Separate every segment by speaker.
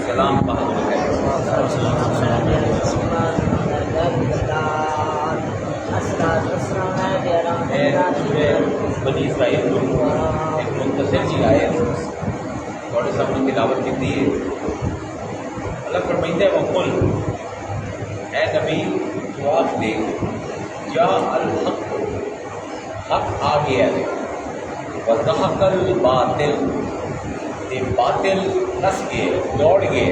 Speaker 1: سلام بہادر بنی اسرائیل کو ایک منتصر جی آئے تھوڑے سامنے تلاوت کی ہے. اللہ فرمائتا ہے وقل اے نبی جواب دے جا الحق حق آ گیا ہے وزحق الباطل یہ باطل نس گئے دوڑ گئے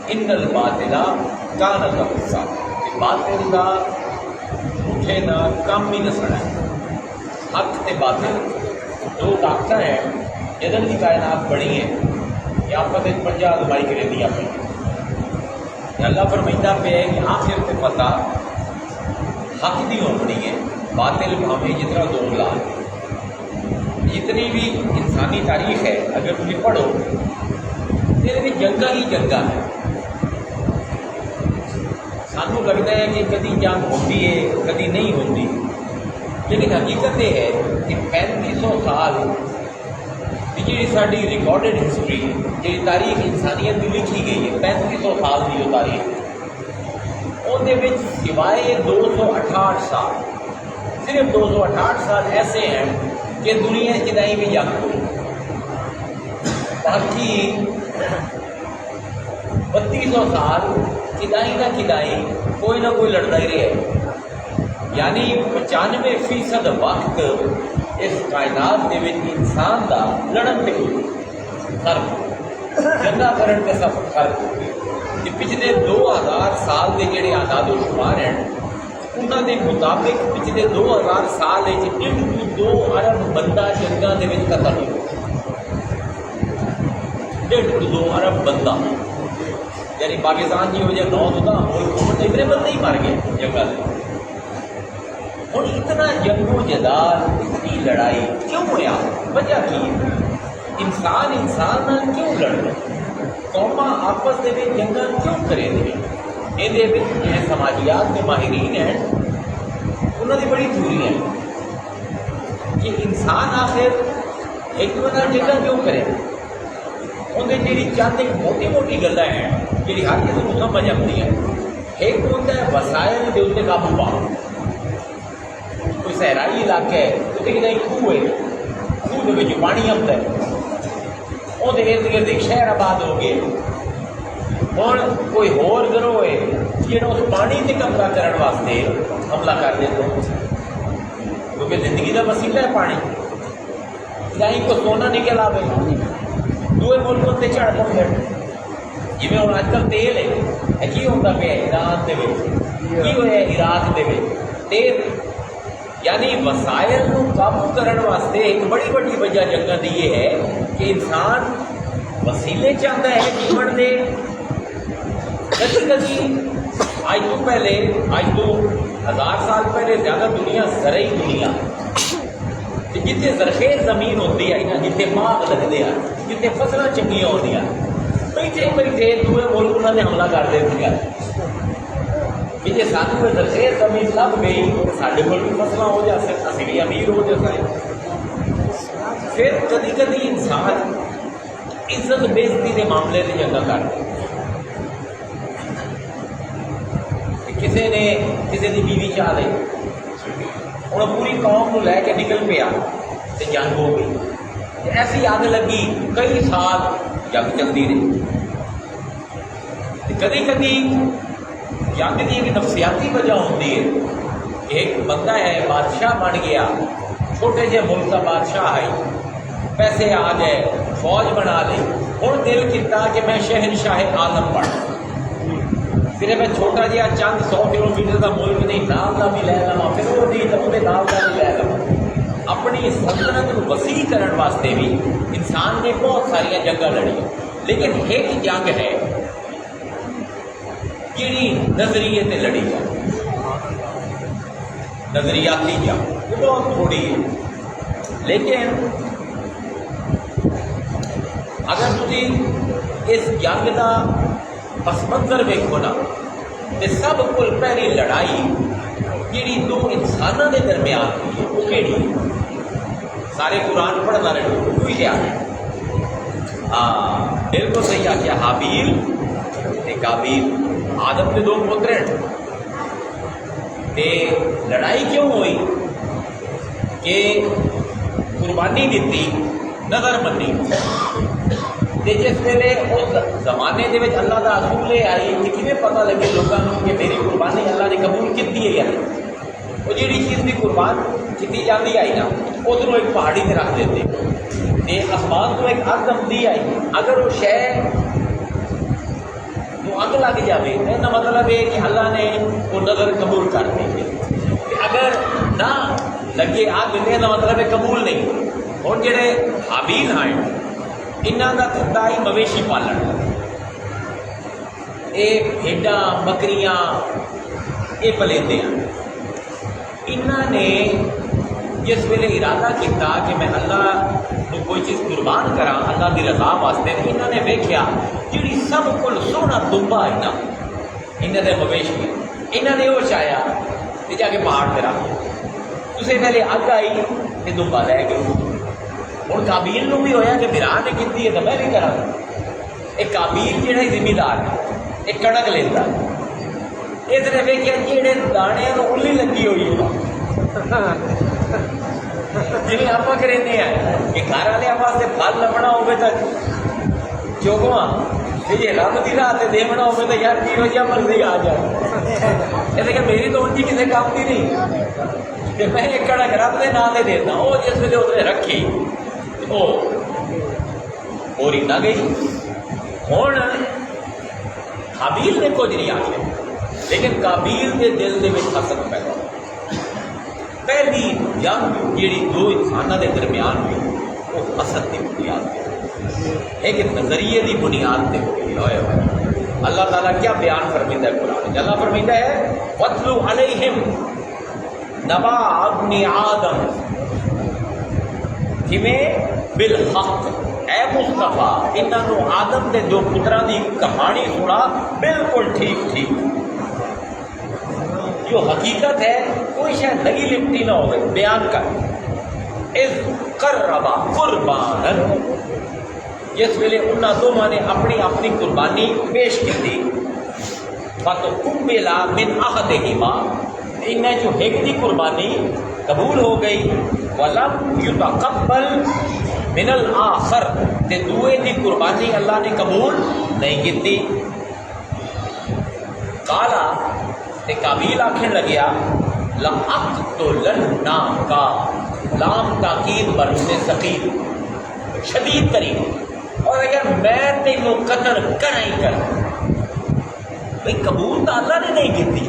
Speaker 1: ان الباطلا کان زہوقا یہ باطل کا اٹھے نہ کم ہی نہ سڑا حق تے باطل دو طاقتیں ہیں جدن کی کائنات بڑی ہے یہ آفت ایک پنجا آزمائی کرے دیا پہ اللہ فرمائدہ پہ ہے کہ آخر تے فتح حق دی ہونی ہے باطل ہمیں جتنا دور لا جتنی بھی انسانی تاریخ ہے اگر تمہیں پڑھو تیرے بھی جنگا ہی جنگا ہے. سانوں لگتا ہے کہ کدی جنگ ہوتی ہے کدی نہیں ہوتی لیکن حقیقت یہ ہے کہ 3500 سال جی ساری ریکارڈڈ ہسٹری جی تاریخ انسانیت کی لکھی گئی ہے 3500 سال کی جو تاریخ اندر سوائے 268 سال صرف 268 سال ایسے ہیں کہ دنیا کدائی بھی جنگ ہوئی باقی 3200 سال کدائی نہ کدائی کوئی نہ کوئی لڑتا ہی رہے یعنی 95% وقت اس کائنات کے انسان کا لڑن پہ فرق جنگا کرن کے سب فرق ہو گیا کہ پچھلے 2000 سال کے جڑے اعداد و شمار ہیں انہوں کے مطابق پچھلے 2000 سال 1.2 ارب بندہ جنگاں دے وچ قتل ہو 1.2 ارب بندہ یعنی پاکستان کی وجہ 9 ہوتا ملک اتنے بندے ہی مر گئے جنگاں دے. اور اتنا جنگ و جدال اتنی لڑائی کیوں ہوا وجہ کی انسان نال کیوں لڑ رہے قوما آپس دے جنگاں کیوں کرے دے یہ سماجیات کے ماہرین ہیں انہوں نے بڑی تھیوری ہے کہ انسان آخر ایک دوسرے جنگاں کیوں کرے انہیں جی چند ایک موٹی موٹی گلیں ہیں جی ہر کسی کو سمجھ آتی ہیں. ایک ہوتا ہے وسائل کے اتنے قابو پا کوئی صحرائی علاقہ ہے اتنے کتنے خوہ ہے خوہ کے پانی آتا ہے وہ ارد گرد ایک شہر آباد ہو گئے ہوں کوئی ہور گروہ ہے جہاں اس پانی سے قبضہ کرنے واسطے حملہ کر دے تو کیونکہ زندگی کا وسیلہ ہے پانی کہیں کو سونا نکل آئے دوسرے ملکوں سے چڑھ پڑ جی ہوں اج کل تیل ہے کی ہوتا پیا ایران کے کی ہوا عراق کے تیل یعنی وسائل کو قابو کرنے واسطے ایک بڑی بڑی وجہ جنگاں دی یہ ہے کہ انسان وسیلے چاہتا ہے جیون دے کدی کدی آج تو پہلے آج تو 1000 سال پہلے زیادہ دنیا زرعی دنیا جتنے زرخیز زمین ہوتی ہے نا جتنے باغ لگتے ہیں جتنے فصل چنگیاں ہوتی ہیں پیچھے میری تیز دوسرے ملک انہوں نے حملہ کر دیا کہ جی سانو زرخیز زمین لگ گئی تو سارے ملک بھی فصل ہو جا سکتے اسی بھی امیر ہو جائے. پھر کدی کدی انسان عزت بےزتی کے معاملے سے جنگا کرتے کسی نے کسی کی بیوی چاہ لی ہوں پوری قوم کو لے کے نکل پیا تو جنگ ہو گئی ایسی اگ لگی کئی سال جنگ چلتی رہی. کدی کدی جنگ کی ایک نفسیاتی وجہ ہوتی ہے ایک بندہ ہے بادشاہ بن گیا چھوٹے جہے ملک کا بادشاہ ہے پیسے آ گئے فوج بنا لی ہوں دل کیتا کہ میں شہنشاہ عالم بن صرف میں چھوٹا جہا چند 100 کلومیٹر کا ملک نہیں نال کا بھی لے لوا پھر وہ نہیں تو وہ نال کا بھی لے لوا اپنی سلطنت کو وسیع کرنے واسطے بھی انسان نے بہت ساریا جنگاں لڑی لیکن ایک جنگ ہے جیڑی نظریے تے لڑی جائے نظریاتی جنگ یہ بہت تھوڑی ہے، لیکن اگر تھی اس جنگ کا پس منظر ویکھو نا تو سب کو پہلی لڑائی جیڑی دو انسانوں کے درمیان ہوئی ہے وہ کہڑی ہے؟ سارے قرآن پڑھنا رہے کوئی کیا ہے؟ ہاں بالکل صحیح آخیا، حابیل تے قابیل، آدم کے دو پتر تے لڑائی کیوں ہوئی کہ قربانی دیتی نظر منی تے جس ویلے اس زمانے دے وچ اللہ دا اصول یہ آئی کہ کیویں پتہ لگے لوگوں کو کہ میری قربانی اللہ نے قبول کیتی ہے یا نہیں؟ وہ جہی چیز بھی قربان کی جاتی آئی نا ادھر ایک پہاڑی سے رکھ دیتے تے آسمان تو ایک اگ آتی آئی، اگر وہ شہ اگ لگ جائے تو مطلب یہ کہ اللہ نے وہ نظر قبول کر دی، اگر نہ لگے اگ تو مطلب یہ قبول نہیں۔ ہوں جڑے حابیل ہیں انہوں کا دھندا ہی مویشی پالن، یہ بھیڈاں بکریاں یہ پلیندے ہیں۔ انہوں نے جس ویلے ارادہ کیا کہ میں اللہ کو کوئی چیز قربان کرا اللہ کی رضا واسطے، انہوں نے ویکھیا جی سب کو سونا دمبا ہے نا انہوں نے مویشی انہوں نے وہ چاہیا کہ جا کے پہاڑ پہ رکھ، اسے پہلے اگ آئی کہ دمبا لے گئے۔ ہوں قابیل بھی ہویا کہ میرا نے کی ہے تو میں بھی کرا، ایک قابیل جہاں ذمہ دار ہے ایک کڑک لینا، اس نے ویکیا جہے دانے الی لگی ہوئی جی آپ کریں کہ گھر والے واسطے پھل لبنا ہوگا تو چوکواں جی رب کی راہ سے دینا ہوگا تو یار کی وجہ مرضی آ جائے، کہ میری تو انجی کسی کام کی نہیں کہ میں ایک کڑک رب کے نام سے دیتا وہ جس ویسے اس نے رکھی وہ پوری نہ گئی۔ ہوں حابیل نے کچھ نہیں آخیا لیکن قابیل کے دل کے حسد پیدا ہو، پہلی جنگ جیڑی دو انسانوں کے درمیان ہوئی وہ حسد کی بنیاد پہ، ایک نظریے کی بنیاد پہ ہوئی ہوئے ہوئے۔ اللہ تعالیٰ کیا بیان فرمیتا ہے قرآن؟ اللہ فرمیتا ہے وَاتْلُ عَلَيْهِمْ نَبَأَ ابْنِ آدم جویں بالحق، اے مصطفیٰ انہوں آدم کے دو پتراں دی کہانی سنا بالکل ٹھیک ٹھیک، جو حقیقت ہے کوئی شاید لگی لپٹی نہ ہو بیان کر۔ اذ قربا قربانا، جس ویلے انہوں دونوں نے اپنی اپنی قربانی پیش کی تھی، فتقبل من احدہما، انہیں جو ایک دی قربانی قبول ہو گئی، ولم یتقبل من الآخر، تے دوئے دی قربانی اللہ نے قبول نہیں کی تھی۔ قالا تے قابیل آخر لگیا لَأَقْتُلَنَّكَ، لام تاکید برسے ثقیل شدید ترین، اور اگر میں تینوں قتل کرا ہی کر، بھئی قبول تو اللہ نے نہیں کی تھی،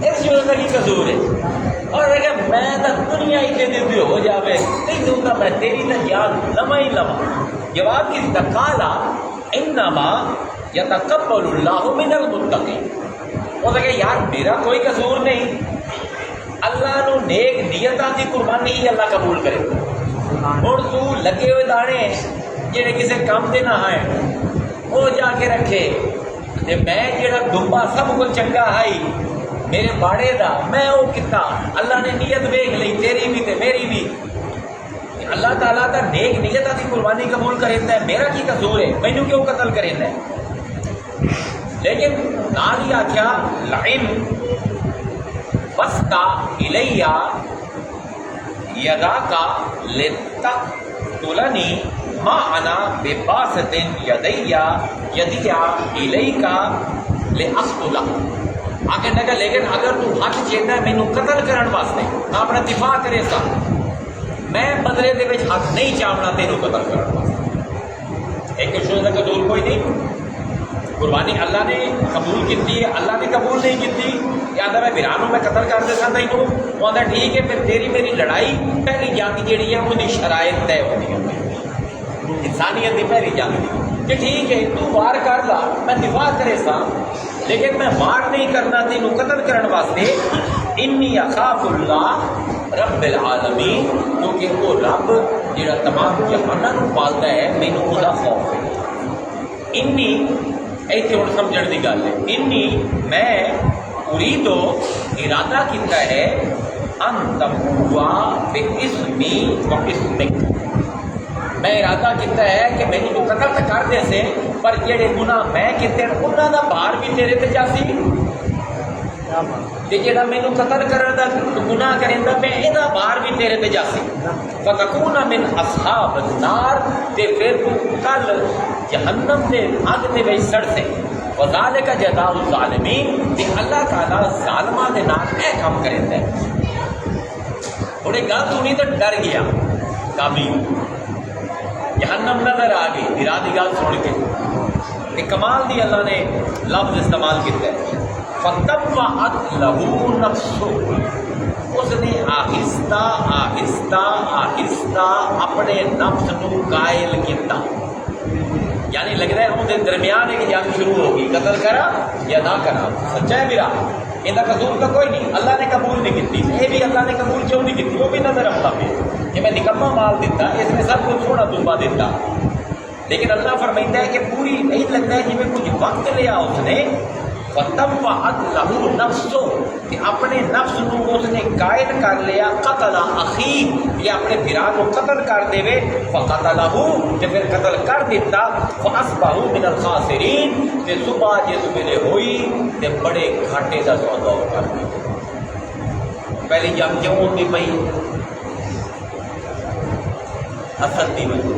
Speaker 1: اس جو کی قصور ہے، اور اگر میں تو دنیا ہی دے دی ہو جاوے نہیں دوں گا میں تیری تو جان لما ہی لما۔ جواب کی قالا انما یتقبل اللہ من المتقین، وہ کہ یار میرا کوئی قصور نہیں، اللہ نو نیک نیتاں دی قربانی ہی اللہ قبول کرے۔ ہن تو لگے ہوئے دانے جڑے کسی کام دے نہ آئے وہ جا کے رکھے، تے میں جڑا دمبا سب کو چنگا آئی میرے باڑے دا میں وہ کتا، اللہ نے نیت ویکھ لئی تیری بھی تے میری بھی، اللہ تعالیٰ کا نیک نیتاں دی قربانی قبول کریندا ہے، میرا کی قصور ہے، مینوں کیوں قتل کریندا ہے؟ لیکن نال ہی آخیا لعن بسطا الیہ یداک لتقتلنی ما انا بباسط یدی الیک لاقتلک، آگے نہ لیکن اگر تو ہاتھ چیتا ہے مینوں قتل کرن واسطے میں اپنا دفاع کرے سا، میں بدلے دے وچ ہاتھ نہیں چاہنا تینوں قتل کرن واسطے۔ ایک دوسرے کا قصور کوئی نہیں، قربانی اللہ نے قبول کی ہے، اللہ نے قبول نہیں کی، یا میں برانوں میں قتل کر دے سکتا ہوں، وہ آتا ٹھیک ہے پھر تیری میری لڑائی پہلی جنگ جیڑی ہے وہ شرائط طے ہوتی ہے، انسانیت کی پہلی جنگ کہ ٹھیک ہے تو وار کر لا میں دفاع کرے سا، لیکن میں وار نہیں کرنا تینوں قتل کرن واسطے، انی اخاف اللہ رب العالمین، کیونکہ وہ رب جڑا تمام جہاناں نوں پالدا ہے، مینوں وہ خوف ہے۔ انی ایتھے ہن سمجھن دی گل ہے، انی میں اریدو ارادہ کیتا ہے ان تبوا باسمی و اسمک، میں ارادہ کیتا ہے کہ میں جو قتل تو کر دے سے، پر جڑے گناہ میں کیتے انہاں دا بھار بھی تیرے تے جاسی، تے جڑا مینوں قتل کرن دا گناہ کریندا میں ایندا بھار بھی تیرے تے جاسی، فتکون من اصحاب النار، تے پھر تو کل جہنم دے اگ دے وچ سڑ سے، وذالک جزاء الظالمین، تے اللہ تعالیٰ ظالماں دے نال اے کام کریندا ہے۔ تھوڑی گل سنی تو ڈر گیا قابل، جہنم نظر آ گئی، ارادی گل سن کے تے کمال دی اللہ نے لفظ استعمال کیتا ہے، فَطَوَّعَتْ لَهُ نَفْسُهُ، اس نے آہستہ آہستہ آہستہ اپنے نفس نو قائل کیتا، یعنی لگ رہا ہے ان درمیان ایک جنگ شروع ہوگی، قتل کرا یا نہ کرا، سچا ہے میرا یہ قصور کا کوئی نہیں، اللہ نے قبول نہیں کی، یہ بھی اللہ نے قبول کیوں نہیں کی، وہ بھی نظر آتا پہ کہ میں نکما مال دیتا، اس میں سب کچھ تھوڑا دبا دیتا، لیکن اللہ فرمائتا ہے کہ پوری نہیں لگتا ہے جی میں کچھ وقت لیا اس نے، فَطَوَّعَتْ لَهُ نَفْسُهُ، کہ اپنے نفس نو اس نے قائل کر لیا، قتل اخی، یہ اپنے بھرا کو قتل کر دے وے، فَقَتَلَهُ، کہ پھر قتل کر دیتا، فَأَصْبَحُوا مِنَ الْخَاسِرِينَ، تے صبح جس ویلے ہوئی تے بڑے گھاٹے دا سودا کر دیا۔ پہلی جنگ کیوں ہوتی پئی؟ حسد دی وجہ،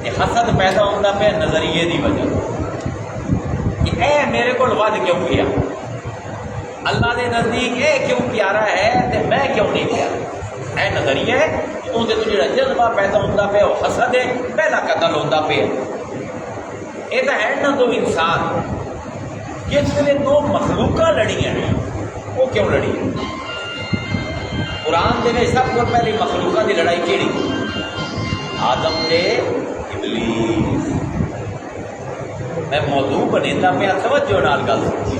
Speaker 1: یہ حسد پیدا ہوتا پہ نظریے دی وجہ، اے میرے کو ود کیوں کیا، اللہ دے نزدیک اے کیوں پیارا ہے تے میں کیوں نہیں پیارا، اے نظریہ ہے، اندر تو جڑا جذبہ پیدا ہوتا پہ وہ حسد ہے، پہلا قتل ہوتا پہ، یہ تو ہے نہ دو انسان، جس ویلے دو مخلوقاں لڑی ہیں، وہ کیوں لڑی ہیں؟ قرآن دے سب کو پہلی مخلوقاں دی لڑائی کیڑی؟ آدم تے ابلیس۔ میں موضوع بنیتا پہ توجہ نال گل سنی،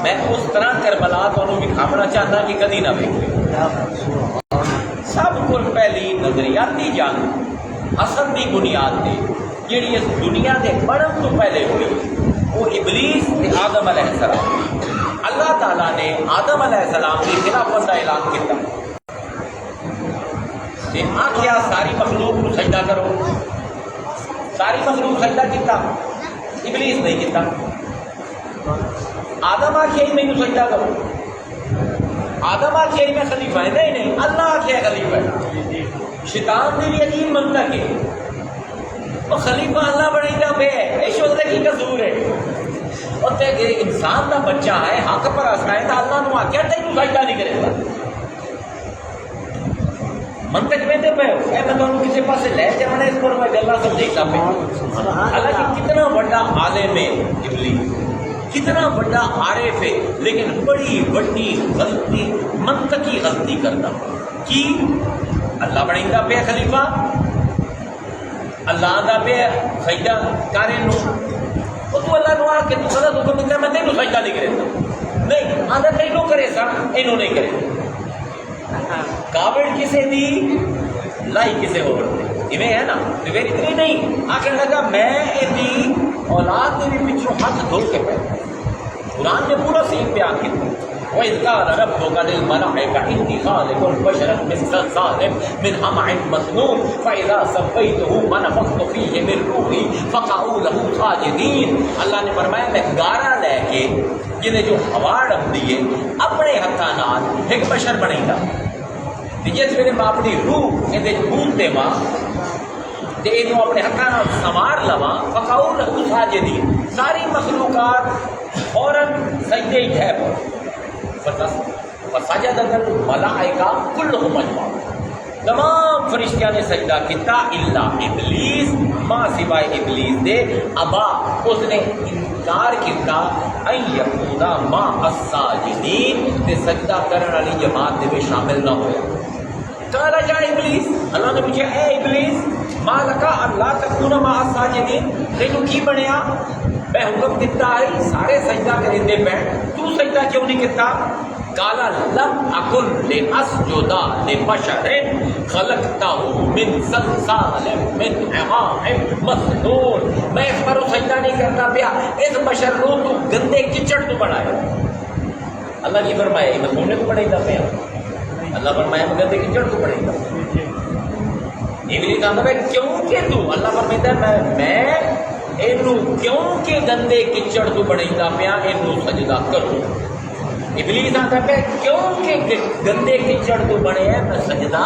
Speaker 1: میں اس طرح کربلا تمہیں دکھانا چاہتا کہ کدی نہ ویکھے۔ سب کو پہلی نظریاتی جنگ حسد دی بنیاد تے جیڑی اس دنیا دے بڑھن تو پہلے ہوئی، وہ ابلیس تے آدم علیہ السلام، اللہ تعالیٰ نے آدم علیہ السلام کی خلافت کا اعلان کیا، آخیا ساری مخلوق کو سجدہ کرو، ساری مخلوق سجدہ کیتا، ابلیس نہیں کیتا، آدم آخیا ہی میں سجدہ کرو، آدم آخیا ہی میں خلیفہ ہے، نہیں نہیں اللہ آخیا خلیفہ ہے، شیطان دی بھی عجیب منطق ہے، وہ خلیفہ اللہ بنے گا پہ اس وقت کی قصور ہے، اور انسان کا بچہ ہے حق پر آسائے تو اللہ نے آخیا تینوں سجدہ نہیں کرے گا، منطق میں دے پہ میں تمہیں کسی پاس لے جانا اس پر میں گلا سمجھتا پہ، حالانکہ کتنا بڑا عالم ہے ابلیس، کتنا بڑا عارف ہے، لیکن بڑی بڑی غلطی منطقی غلطی کرتا کی اللہ بنے گا پہ خلیفہ، اللہ دا پہ سجدہ کرے نو، تو اللہ نو آ کے تو غلط حکم دیتا ہے میں تینوں سجدہ نہیں کرے، نہیں آدھا تینوں کرے سا اینوں نہیں کرے، کاوڑ کسے دی لائی کسے ہو رہے ہے نا، پھر اتنی نہیں آخر لگا میں دی اولاد نے بھی پچھوں ہاتھ دھو کے پہلے، قرآن نے پورا سین بیان کیا، وَإِذْ قَالَ رَبُّكَ لِلْمَلَائِكَةِ إِنِّي خَالِقٌ بَشَرًا مِثْلَ صَالِحٍ مِنْ حَمَإٍ مَسْنُونٍ فَإِذَا سَوَّيْتُهُ وَنَفَخْتُ فِيهِ مِنْ رُوحِي فَقَعُوا لَهُ سَاجِدِينَ، اللہ نے فرمایا میں گارا لے کے جنہیں جو ہوا ڈب دیے اپنے ہاتھاں نال ایک بشر بنے گا، جس ویلے میں اپنی روح یہ بھون دے ماں تے یہ اپنے ہاتھاں نال سنوار لواں، فقعوا لہو ساجدین، ساری مخلوقات فوراً سجدے ہی ٹھہ پڑ، فسجد الملائکہ کلہم اجمعون، تمام فرشتیاں نے سجدہ کیتا الا ابلیس، ماں سوائے ابلیس دے، ابا اس نے انکار کیتا ان یکون مع الساجدین، تے سجدہ کرنے والی جماعت دے میں شامل نہ ہویا۔ کہا جا ابلیس، اللہ نے پوچھا اے ابلیس ما لکا اللہ تکون مع الساجدین، تینوں کی بنیا، میں حکم دیتا ہے سارے سجدہ کریں دے پہ تو سجدہ کیوں نہیں کرتا؟ کالا لم اکن لاسجد لبشر خلقتہ من صلصال من حماء مسنون، میں اس پر سجدہ نہیں کرتا پیا، اس بشر کو تو گندے کچڑ تو بنایا۔ اللہ کی فرمایا یہ میں سونے کو بڑھائی دا پیا، اللہ فرمایا میں گندے کچڑ کو بڑھائی دا۔ ابلیس آتا ہے کیوں کہ تو، اللہ فرماتا ہے میں اینو کیوں کہ گندے کچڑ تو بڑھائی دا پیا اینو سجدہ کروں۔ ابلیس آتا ہے کیوں کہ گندے کچڑ تو بڑے ہیں میں سجدہ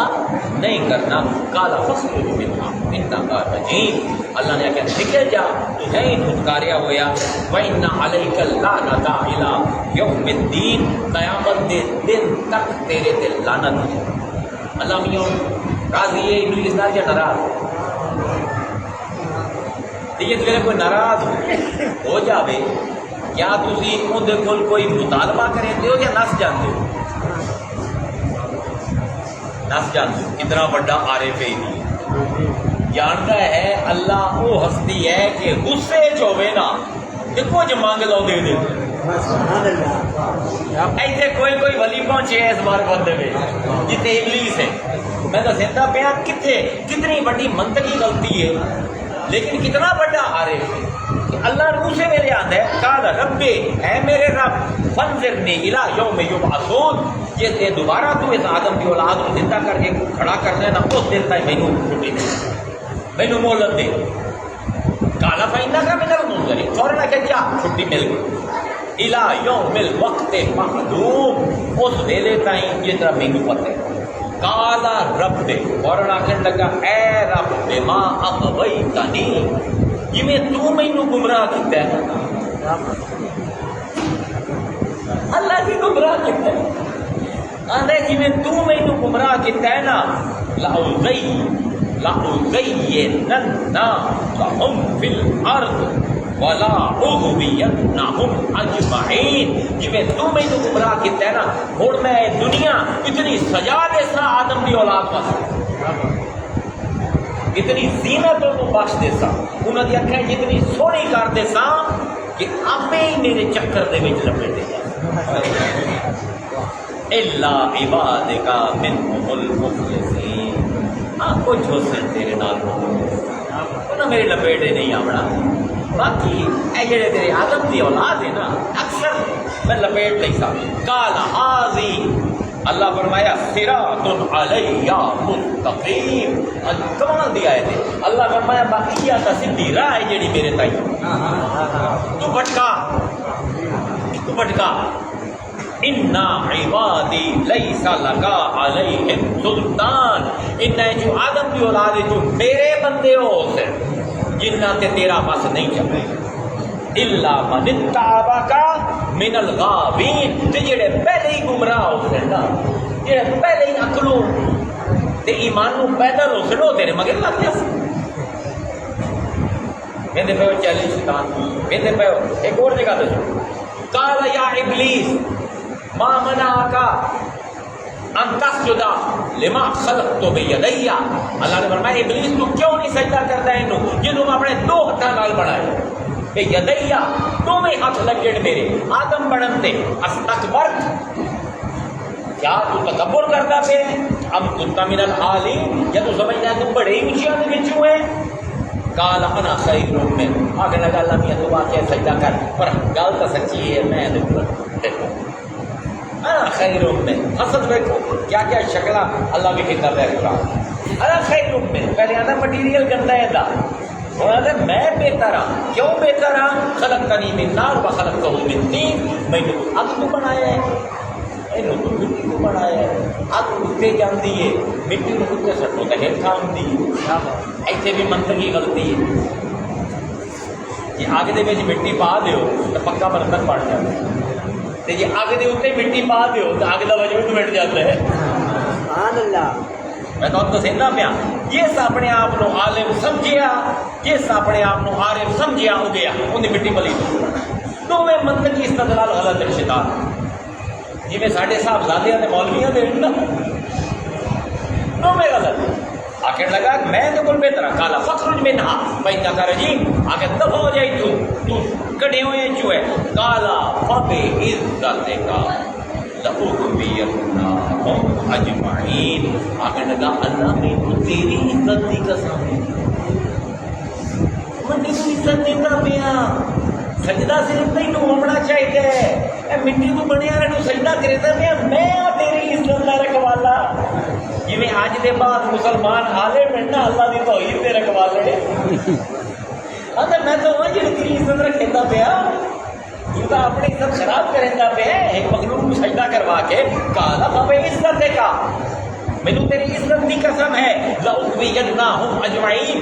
Speaker 1: نہیں کرنا۔ کالا فخرج منہا انکا رجیم، اللہ نے کہا نکل جا تو ہے ہی دھتکاریا ہویا، وَإِنَّ عَلَيْكَ اللَّعْنَةَ إِلَىٰ يَوْمِ الدِّينِ، قیامت دے دن تک تیرے دل لعنت ہے۔ اللہ میوں راضی ہے ابلیس نہ یا ناراض؟ دیکھیے میرے کوئی ناراض ہو جاوے کیا تسی اندر کول کوئی مطالبہ کریں ہو یا نس جاندے ہو؟ نس جاندے ہو کتنا بڑا عارف ہے جانتا ہے اللہ وہ ہستی ہے کہ غصے چوے نا کہ کچھ مانگ لو دے دے۔ ایسے کوئی ولی پہنچے اس بار بندے میں جتنے ابلیس ہے، میں تو سیدھا پیا کتنی بڑی منطقی غلطی ہے لیکن کتنا بڑا عارف ہے کہ اللہ روح سے میرے آتا ہے قال رب اے میرے رب فانظرنی الی یوم یبعثون، یہ دوبارہ تو اس آدم کی اولاد کو زندہ کر کے کھڑا کرنا ہے نا اس دن تک مینوں چھٹی دے، مینوں مہلت دے۔ قال فإنک من المنظرین، فوراً کہ جا چھٹی مل گئی، الی یوم الوقت معلوم، اس ویلے تائیں جتنا مینوں پتہ ہے۔ قال رب، فوراً آخر لگا اے رب بما اغویتنی، جی میں تو مینوں گمراہ کیتا ہے، اللہ کی گمراہ کیتا ہے، آندے جی میں تو مینوں گمراہ کیتا ہے نا، لَأُزَيِّنَنَّ لَهُمْ فِي الْأَرْضِ وَلَأُغْوِيَنَّهُمْ أَجْمَعِينَ، جی میں تو مینوں گمراہ کیتا ہے نا ہن میں دنیا اتنی سجا دے سا آدم دی اولاد واسطے، اتنی زینت انہوں بخش دے سا، انہوں دی اکھیں جتنی سونی کر دے سا کہ آپ ہی میرے چکر دے وچ لپیٹے جائے۔ الا عبادک منہم المخلصین، ہاں کچھ حسن تیرے نال ہو انہاں میرے لپیٹے نہیں آوڑا، باقی اے جڑے تیرے آدم دی اولاد ہے نا اکثر میں لپیٹ نہیں سا۔ قال حاضی، اللہ فرمایا صراط علیہ مستقیم، کمال دی آیت ہے، اللہ فرمایا باقی تا سیدھی راہ ہے جڑی میرے تائی، تو بھٹکا اِنَّا عِبَادِي لَيْسَ لَكَ عَلَيْهِمْ سُلْطَان، انہیں جو آدم کی اولاد ہے جو میرے بندے ہو سے جنہ تے تیرا بس نہیں چلے، اِلَّا مَنِ اتَّبَعَكَ مِنَ الْغَاوِينَ، تے جڑے پہلے ہی گمراہ ہو سے نا، جڑے پہلے ہی عقلوں تے ایمانوں پیدل ہو سے نو تیرے مگر لگ جا سے میندے پہ چلی شیطان، میندے پہ ایک اور جگہ دے قال یا ابلیس ما منعک ان تسجد لما خلقت بیدی، اللہ نے فرمایا ابلیس تو کیوں نہیں سجدہ کرتا ہے انہوں جنہوں میں اپنے دو ہتھاں نال بنایا کہ یدیا دو میں ہاتھ لگے میرے آدم بڑھن تے، استکبرت، کیا تو تکبر کرتا پہ، ام کنت من العالین، یا تو سمجھتا ہے تو بڑے ہی اونچیاں دے وچوں ہے۔ قال انا خیر من، آگے لگا اللہ میاں تو واقعہ سجدہ کر، پر گل تو سچی ہے میں دیکھو انا خیر من، حسد دیکھو کیا کیا شکلہ اللہ بھی کہتا ہے انا خیر من، پہلے آتا مٹیریل گندا ہے دا، اور میں بہتر ہوں، کیوں بہتر ہوں، خلقتنی من نار و خلقتہ من طین، میں نے اگ کو بنایا ہے، اینو تو مٹی کو بنایا ہے، اگ اتنے جاندی ہے مٹی کو اتنے سٹو تو ہیٹھ آندی ہے، ایسے بھی منطقی غلطی ہے جی اگ دے وچ مٹی پا دیو تو پکا برتن بن جاتا ہے، تے جی اگ دے اوتے مٹی پا دیو تو اگ دا وجود مٹ جاتا ہے۔ سبحان اللہ، میں تو دسنا پیا جس اپنے آپ کو عالم سمجھیا، جس اپنے آپ کو عارف سمجھیا ہو گیا انہیں مٹی پلی تو میں منطقی استدلال غلط ہے شیطان، جی میں ساڈے صاحبزادیاں تے مولویاں دے نا تو میں غلط آخر لگا میں تو کوئی بہتر کالا فخرج منہا فإنک رجیم، آگے دفع ہو جائی تو کٹے ہوئے چوئے، کالا فبعزتک لَأُغْوِيَنَّهُمْ أَجْمَعِينَ. آگے لگا اللہ میں تو تیری عزت کی قسم ہے، میں تینوں عزت دیتا پیا. سجدہ صرف نہیں تو ہونا چاہیے، اے مٹی کو بنیا تو سجدہ کرتا پیا، میں تیری عزت کا رکھوالا. جی میں اج دے بعد مسلمان آلے بننا اللہ دی توحید دے رکھوالے. میں تو ہوں جی تیری عزت رکھتا پیا، تو اپنی عزت خراب کرتا پیا. ایک مخلوق کو سجدہ کروا کے کہا بابے عزت دے کا مینوں تیری عزت کی قسم ہے. لَأُغْوِيَنَّهُمْ أَجْمَعِينَ.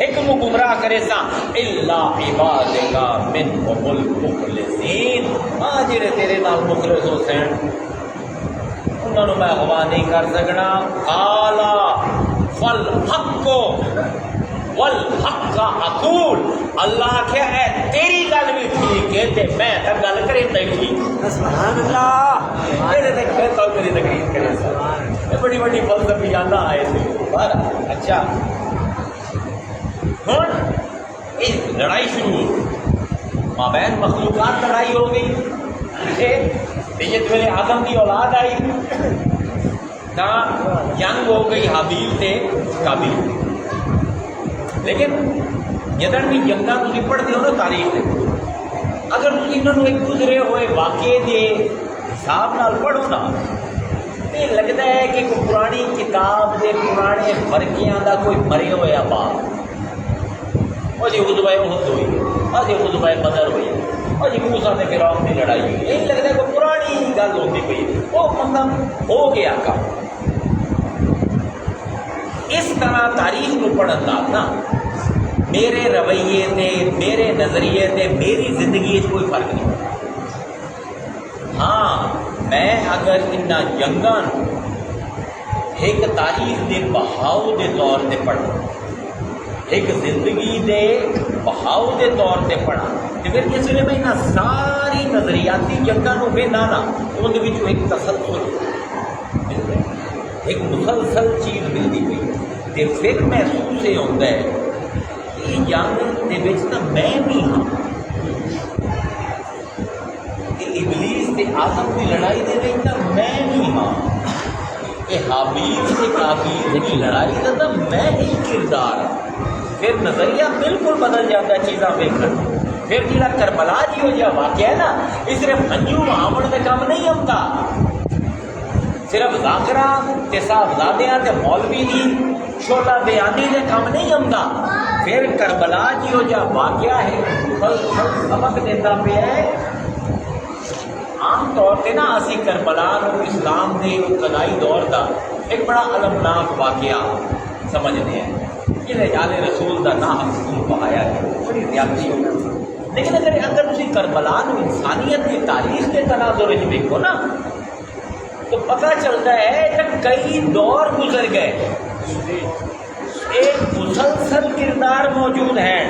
Speaker 1: ایک گمراہ کرے سا الا عبادک منهم المخلصین. ہاں جڑے تیرے نال مخلص ہو سن انہاں نوں میں اغوا نہیں کر سکنا. قالا فالحق والحق اقول. اللہ آخیا ہے تیری گل بھی ٹھیک ہے تے میں تے گل کرے تے ٹھیک. سبحان اللہ. میرے تے کہہ تو تیری تقریر کرے سا بڑی بڑی فلسفی جانا آئے تھے. اچھا ہوں ایک لڑائی شروع ہو، مابین مخلوقات لڑائی ہو گئی. جس ویلے آدم کی اولاد آئی نہ جنگ ہو گئی حابیل سے قابیل. لیکن جدن بھی جنگاں تھی پڑھتے ہو نا تاریخ سے، اگر تھی انہوں ایک گزرے ہوئے واقعے کے حساب نال پڑھو نا تو لگتا ہے کہ کوئی پرانی کتاب کے پرانے فرقیاں کا کوئی مرے ہوا باپ. اور جی غزوہ احد ہوئی، اور جی غزوہ بدر ہوئی، اور جی موسیٰ تے فرعون کی لڑائی ہوئی. یہی لگتا ہے کوئی پرانی گل ہوتی پئی، وہ مطلب ہو گیا کام. اس طرح تاریخ کو پڑھن نال نا میرے رویے تے میرے نظریے تے میری زندگی کوئی فرق نہیں. ہاں میں اگر ان جنگاں ایک تاریخ دے بہاؤ دے طور تے پڑھا، ایک زندگی دے بہاؤ دے طور تے پڑھا، تو پھر جس ویلے میں انہاں ساری نظریاتی جنگاں نوں وینا نا اندر وچ ایک تسلسل ایک مسلسل چیز ملتی پئی. تے پھر محسوس یہ ہوتا ہے کہ جنگ دے وچ نا میں بھی ہاں. ابلیس تے آدم کی لڑائی دے وچ نا میں بھی ہاں. یہ حابیل تے قابیل کی لڑائی دا نا میں ہی کردار ہوں. پھر نظریہ بالکل بدل جاتا ہے چیزاں ویکھن. پھر جہاں کربلا جی ہو جا واقعہ ہے نا یہ صرف ہنجو آمن کا کام نہیں ہوتا، صرف ذاکرہ تے صاحبزادیاں تے مولوی دی شعلہ بیانی دے کام نہیں ہوتا. پھر کربلا جی ہو جا واقعہ ہے سبق دیتا پہ ہے. عام طور پہ نا اسی کربلا کو اسلام دے ابتدائی دور کا ایک بڑا المناک واقعہ سمجھتے ہیں. یہ رجال رسول کا نام حکوم پایا ہے، بڑی زیادتی ہو. لیکن اگر تھی کربلا نو انسانیت کی تاریخ کے تناظر دیکھو نا تو پتہ چلتا ہے کہ کئی دور گزر گئے، ایک مسلسل کردار موجود ہے.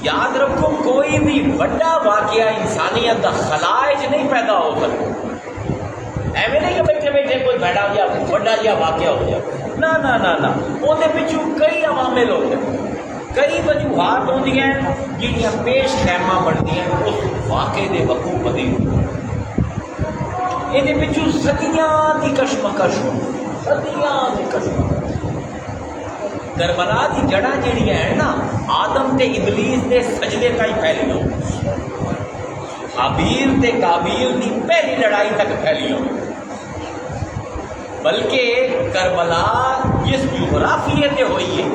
Speaker 1: یاد رکھو کوئی بھی بڑا واقعہ انسانیت کا خلاج نہیں پیدا ہو سکتا. ایویں نہیں کہ بیٹھے بیٹھے کوئی بڑا یا بڑا یا واقعہ ہو جائے، نہ نہ نہ نہ. وہ پچھو کئی عوامل ہوتے ہیں، کئی وجوہات ہوتی ہیں جنیاں پیش خیمہ بنتی ہیں اس واقعے کے وقوع بدی. یہ پچھو صدیاں کی کشمکش ہو، صدیاں کی کشمکش. کربلا کی جڑاں جڑیاں ہیں نا آدم تے ابلیس دے سجدے تک پھیلی ہو، حابیل تے قابیل کی پہلی لڑائی تک پھیلی ہو. بلکہ کربلا جس جغرافیے تے ہوئی ہے،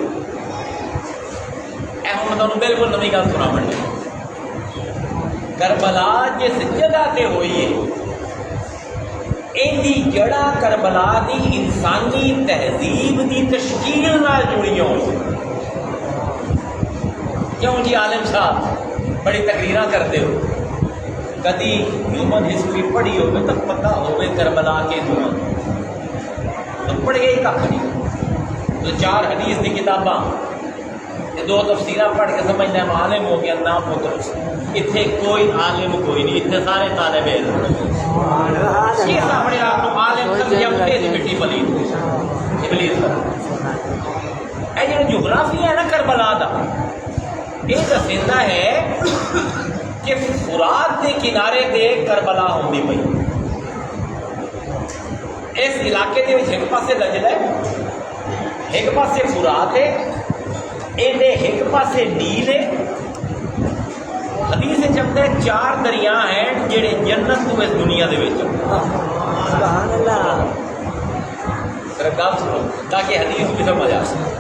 Speaker 1: ہم تمہیں بالکل نئی گل سنا پڑی. کربلا جس جگہ تے ہوئی ہے ایندی جڑا کربلا دی انسانی تہذیب دی تشکیل نال جڑی ہو. کیوں جی عالم صاحب بڑی تقریراں کرتے ہو، کدی ہیومن ہسٹری پڑھی ہوگی تو پتہ ہوگی کربلا کے دوران تو پڑھ گئی کھ نہیں. تو 4 حدیث کی کتاباں 2 تفسیراں پڑھ کے سمجھنا ہے عالم ہو گیا. نہ پتر اتنے کوئی عالم کوئی نہیں، اتنے سارے طالب علم. یہ اپنے آپ کو عالم سمجھا تیز مٹی پلیت ابلیس. یہ جو جغرافی ہے نا کربلا دا یہ دسیندا ہے کہ فرات کے کنارے تے کربلا ہوندی پئی. اس علاقے دے وچ ایک پاسے دجلہ ہے، ایک پاسے فرات ہے، یہ ایک پاسے نیل ہے۔ حدیث چلتا ہے 4 دریا ہیں جڑے جنت تو اس دنیا دے وچ
Speaker 2: سبحان اللہ
Speaker 1: گل سنو تاکہ حدیث بھی سمجھ آ سکے۔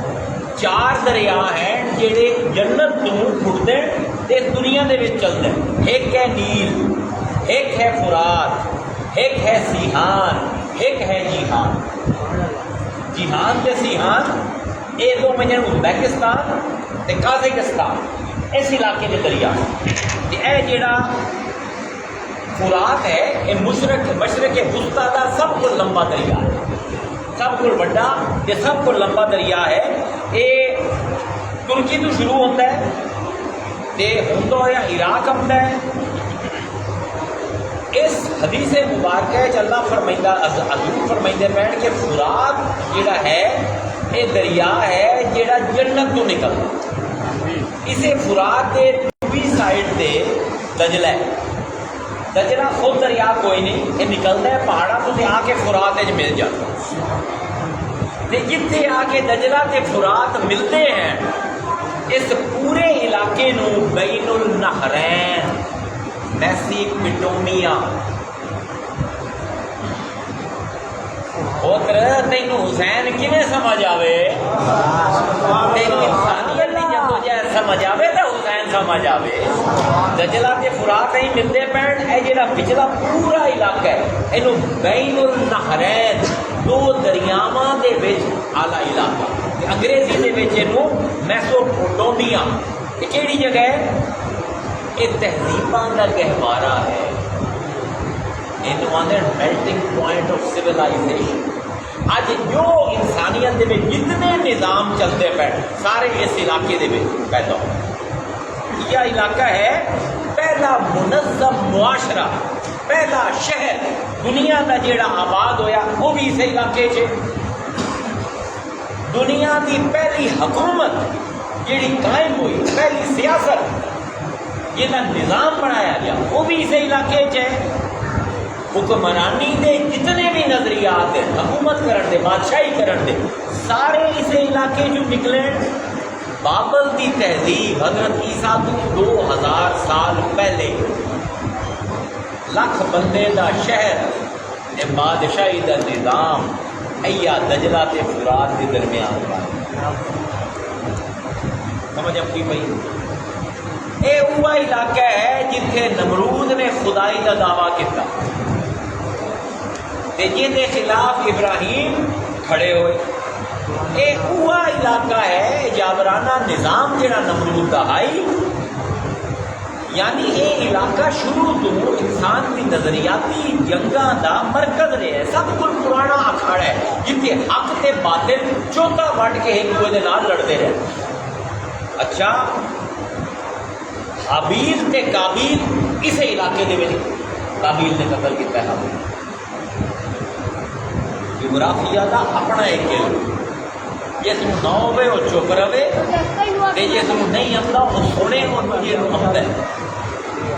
Speaker 1: 4 دریا ہیں جڑے جنت تو اٹھتے تے اس دنیا دے وچ چلتے ہیں، ایک ہے نیل، ایک ہے فرات، ایک ہے سیحان، ایک ہے جیحان۔ جیحان تے سیحان یہ دو مجھے ازبیکستان تے قازقستان اس علاقے کے دریا ہیں۔ اے جڑا فرات ہے یہ مشرق وسطیٰ کا سب کو لمبا دریا ہے، سب کو بڑا یہ سب کو لمبا دریا ہے۔ یہ ترکی تو شروع ہوتا ہے تے ہوتا ہوا عراق آتا ہے۔ اس حدیث مبارکہ اللہ فرمائندہ حضور فرمائندے پہن کہ فرات جڑا ہے یہ دریا ہے جڑا جنت تو نکلتا، اسے فرات کے دوسری سائڈ سے دجلہ ہے۔ دجلہ خود دریا کوئی نہیں، یہ نکلتا ہے پہاڑوں تو آ کے فرات مل جاتا، جتنے آ کے دجلہ تے فرات ملتے ہیں اس پورے علاقے نو بین النہرین میسیپٹومیا۔ پوتر تینوں حسین کیویں سمجھ آوے، تینوں انسانیت کی جدوجہد سمجھ آوے تو حسین سمجھ آوے۔ دجلہ تے فرات ہی ملتے پین، اے جڑا پچھلا پورا علاقہ ہے اینوں بین النہرین دو دریاواں دے وچ آلہ علاقہ، انگریزی دے وچ اینوں میسوپوٹومیا۔ یہ کیڑی جگہ ہے؟ یہ تہذیباں کا گہوارہ ہے، میلٹنگ پوائنٹ آف سویلائزیشن۔ اج جو انسانیت دے وچ جتنے نظام چلتے پے سارے اس علاقے دے وچ پیدا ہوئے۔ یہ علاقہ ہے پہلا منظم معاشرہ، پہلا شہر دنیا کا جیڑا آباد ہویا وہ بھی اس علاقے چ۔ دنیا کی پہلی حکومت جیڑی قائم ہوئی، پہلی سیاست یہ نظام بنایا گیا وہ بھی اس علاقے چ ہے۔ حکمرانی دے جتنے بھی نظریات ہیں حکومت کرن دے، بادشاہی کرن دے، سارے اس علاقے جو نکلے۔ بابل کی تہذیب حضرت عیسیٰ تو 2000 سال پہلے، لکھ بندے دا شہر، بادشاہی دا نظام ایا دجلہ تے فرات کے درمیان کا۔ سمجھ آتی پئی؟ یہ وہ علاقہ ہے جتھے نمرود نے خدائی کا دعویٰ کیا تے جہدے خلاف ابراہیم کھڑے ہوئے۔ یہ وہ علاقہ ہے جابرانہ نظام جڑا نمرود کا آئی، یعنی یہ علاقہ شروع تو انسان کی نظریاتی جنگاں دا مرکز رہے ہے، سب کچھ پرانا اکھاڑا ہے جتنے حق تے باطل چوکا وٹ کے ایک دوسرے نال لڑتے رہے۔ اچھا حابیل تے قابیل اس علاقے دے وچ قابیل نے قتل کیتا ہے۔ حابیل جغرافیہ دا اپنا ایک علم، جس کو نہ ہوئے وہ چپ رہے تے جس کو نہیں آتا وہ سنے اور یہ آمد ہے۔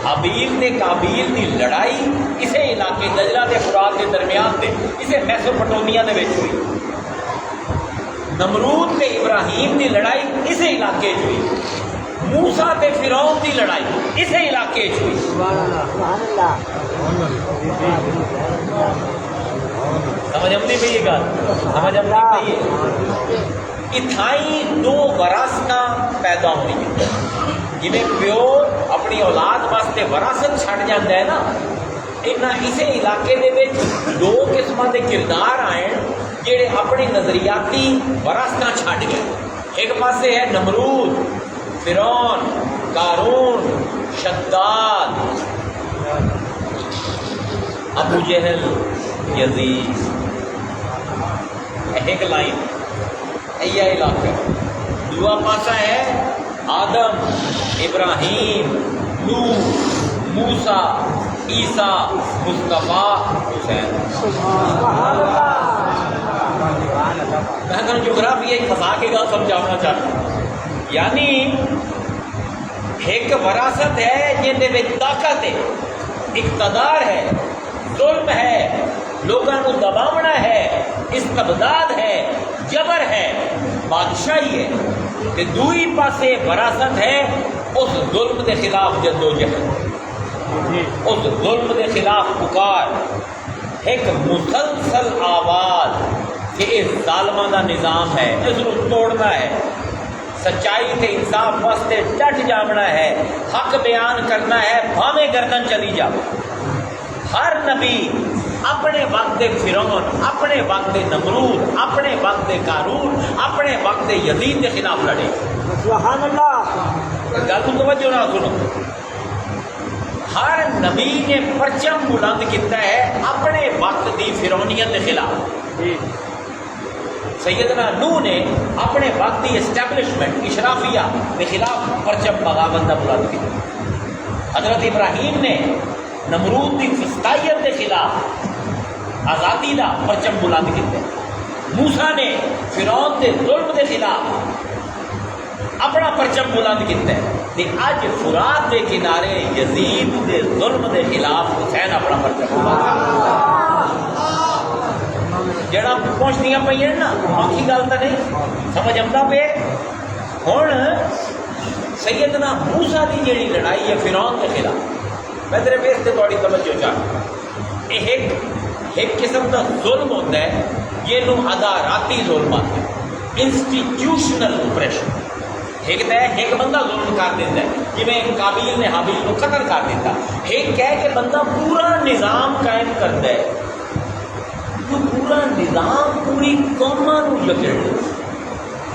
Speaker 1: حابیل تے قابیل دی لڑائی اسے علاقے دجلہ تے فرات کے درمیان تے اسے میسوپٹومیا دے وچ ہوئی۔ نمرود تے ابراہیم دی لڑائی اسے علاقے چ ہوئی۔ موسیٰ تے فرعون دی لڑائی اسے علاقے چ ہوئی۔ سمجھ آتی پئی یہ گل؟ سمجھ آتی پئی؟ اتھائی دو وراثتاں پیدا ہوئی ہیں، جی پیو اپنی اولاد واسطے وراثت چھڑ جاتا ہے نا، اسے علاقے دے وچ دو قسم کے کردار آئے جڑے اپنی نظریاتی وراثتاں چھڈ گئے۔ ایک پاسے ہے نمرود، فرعون، قارون، شداد، ابو جہل، یزید۔ ایک لائن یہ علاقہ۔ دوا پاسا ہے آدم، ابراہیم، نوح، موسیٰ، عیسیٰ، مصطفیٰ، حسین۔ میں اگر جغرافی ایک پھنسا کے گا سمجھانا چاہتا ہوں، یعنی ایک وراثت ہے جن دے وچ طاقت ہے، اقتدار ہے، ظلم ہے، لوگوں کو دباونا ہے، استبداد ہے، جبر ہے، بادشاہی ہے، تے دوئی پاسے وراثت ہے اس ظلم دے خلاف جدوجہد، اس ظلم دے خلاف پکار، ایک مسلسل آواز کہ اس ظالمہ دا نظام ہے، اس کو توڑنا ہے، سچائی تے انصاف واسطے ڈٹ جامنا ہے، حق بیان کرنا ہے، بھاویں گردن چلی جاؤ۔ ہر نبی اپنے وقت دے فرعون، اپنے وقت دے نمرود، اپنے وقت دے قارون، اپنے وقت دے یزید کے خلاف لڑے۔
Speaker 2: سبحان اللہ۔
Speaker 1: گل کو توجہ نہ سنو، ہر نبی نے پرچم بلند کیتا ہے اپنے وقت دی فرعونیت کے خلاف۔ سیدنا نوح نے اپنے وقت کی اسٹیبلشمنٹ اشرافیہ کے خلاف پرچم بغاوت کا بلند کیا۔ حضرت ابراہیم نے نمرود کی فسطائیت کے خلاف آزادی کا پرچم بلند کیا۔ موسیٰ نے فرعون کے ظلم کے خلاف اپنا پرچم بلند کیا۔ اج فرات کے کنارے یزید کے ظلم کے خلاف حسین اپنا پرچم بلند کر جڑا پہنچدیاں پہ نا، آخی گل تو نہیں سمجھ آتا پہ۔ ہوں سیدنا موسیٰ کی جیڑی لڑائی ہے فرعون کے خلاف، میں تیرے بیس سے تھوڑی توجہ چاہتا، یہ ایک قسم کا ظلم ہوتا ہے جنوں اداراتی ظلم آتا ہے، انسٹیٹیوشنل اپریشن۔ ایک تو ہے ایک بندہ ظلم کر دیتا ہے، جویں قابیل نے حابیل کو قتل کر دیتا۔ ایک ہے کہ بندہ پورا نظام قائم کرتا ہے، جو پورا نظام پوری قوماں نوں جکڑ دے،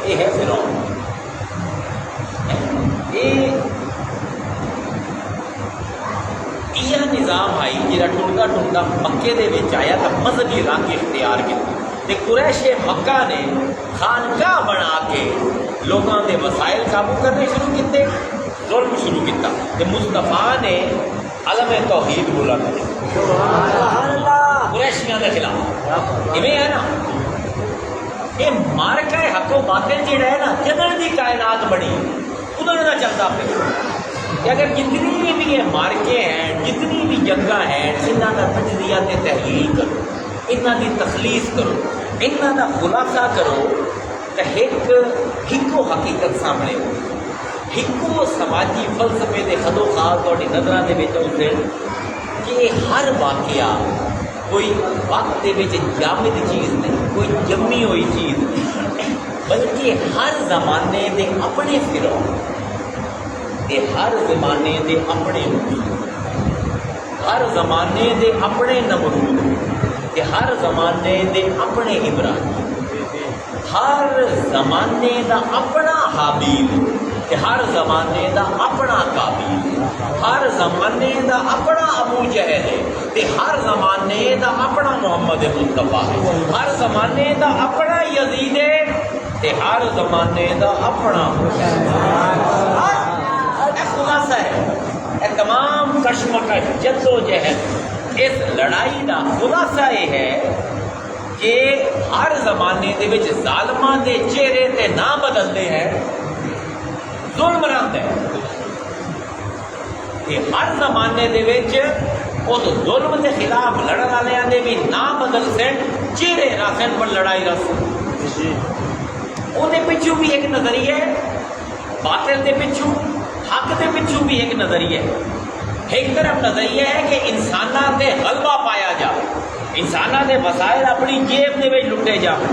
Speaker 1: یہ ہے فرعون۔ یہ نظام آئی جہاں ٹرتا ٹرتا مکے دے وچ آیا تو مذہبی رنگ اختیار کیا، تے قریش مکہ نے خانقاہ بنا کے لوگوں کے وسائل قابو کرنے شروع کیتے، ظلم شروع کیتا، تے مصطفیٰ نے علم توحید بلند کیا قریشیاں کے خلاف۔ ایویں ہے نا، یہ مارکہ حق و باطل جہاں ہے نا، جدن کی کائنات بنی ادھر کا چلتا پہ کہ اگر جتنی بھی یہ مارکے ہیں، جتنی بھی جنگاں ہیں، انہاں کا تجزیہ تے تحلیل کرو، انہاں کی تخلیص کرو، انہاں کا خلاصہ کرو، تو ایکو حقیقت سامنے ہو، ایکو سماجی فلسفے دے خد و خال تھوڑی نظراں دے وچ اترے کہ ہر واقعہ کوئی وقت دے وچ جامد چیز نہیں، کوئی جمی ہوئی چیز نہیں، بلکہ ہر زمانے دے اپنے فرعون، ہر زمانے دے اپنے ہر زمانے دے اپنے نمرود، ہر زمانے دے اپنے ابراہیم، ہر زمانے دا اپنا حابیل، ہر زمانے دا اپنا قابیل، ہر زمانے دا اپنا ابو جہل ہے، ہر زمانے دا اپنا محمد مصطفیٰ ہے، ہر زمانے دا اپنا یزید ہے، ہر زمانے دا اپنا خلاصہ ہے۔ تمام کشمکش جد و جہد اس لڑائی کا خلاصہ یہ ہے کہ ہر زمانے دے وچ ظالماں دے چہرے تے نہ بدلتے ہیں، ظلم رہتا ہے، کہ ہر زمانے دے وچ اس ظلم کے خلاف لڑن والوں دے بھی نہ بدل سن، چہرے راسن پر لڑائی رس، وہ پچھو بھی ایک نظریہ ہے، باطل دے پچھو حق دے پچھو بھی ایک نظریہ ہے۔ ایک طرف نظریہ ہے کہ انساناں تے غلبہ پایا جائے، انساناں دے وسائل اپنی جیب دے وچ لٹے جاؤ،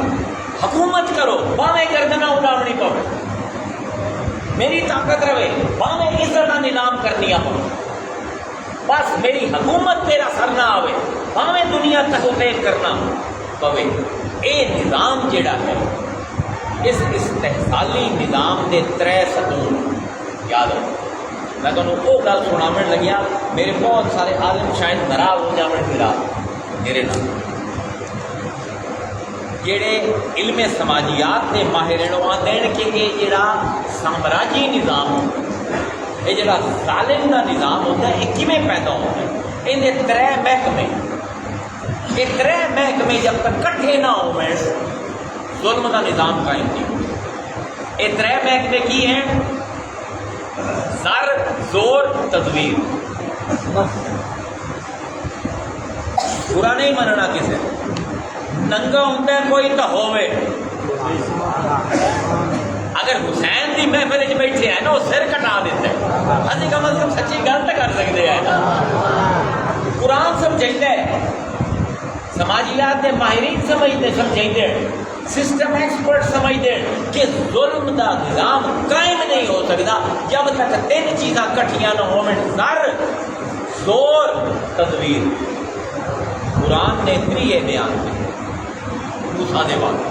Speaker 1: حکومت کرو باویں گردناں اڑاونی پوے، میری طاقت رہے باویں اس طرح نیلام کرنی ہو، بس میری حکومت تیرا سر نہ آوے، باویں دنیا تحقیق کرنا پوے۔ اے نظام جڑا ہے، اس استحصالی نظام دے 3 ستون یاد رکھو۔ میں تمہیں وہ گل سناون لگیا، میرے بہت سارے عالم شاید ناراض ہو جاون خلاف میرے نال، جڑے علم سماجیات کے ماہر آتے ہیں کہ یہ جڑا سامراجی نظام ہوتا ہے، یہ جڑا ظالم کا نظام ہوتا ہے، یہ کیویں پیدا ہوتا ہے؟ یہ 3 محکمے، یہ 3 محکمے جب تک کٹھے نہ ہو ظلم کا نظام قائم نہیں۔ یہ 3 محکمے کی ہیں؟ زر، زور، تدبیر۔ برا نہیں مننا کسی ننگا ہوتا ہے کوئی تو ہووے اگر حسین دی محفل وچ بیٹھے ہیں نا وہ سر کٹا دیتے ہیں اسی کم از کم سچی گل تو کر سکتے ہیں نا قرآن سمجھائیتا ہے سماجیات کے ماہرین سمجھائیتے ہیں سسٹم ایکسپرٹ سمجھتے ہیں کہ ظلم دا نظام قائم نہیں ہو سکتا جب تک تین چیزاں کٹھیاں نہ ہو زر زور تدبیر قرآن نے اتنی یہ بیان کی موسیٰ دے بعد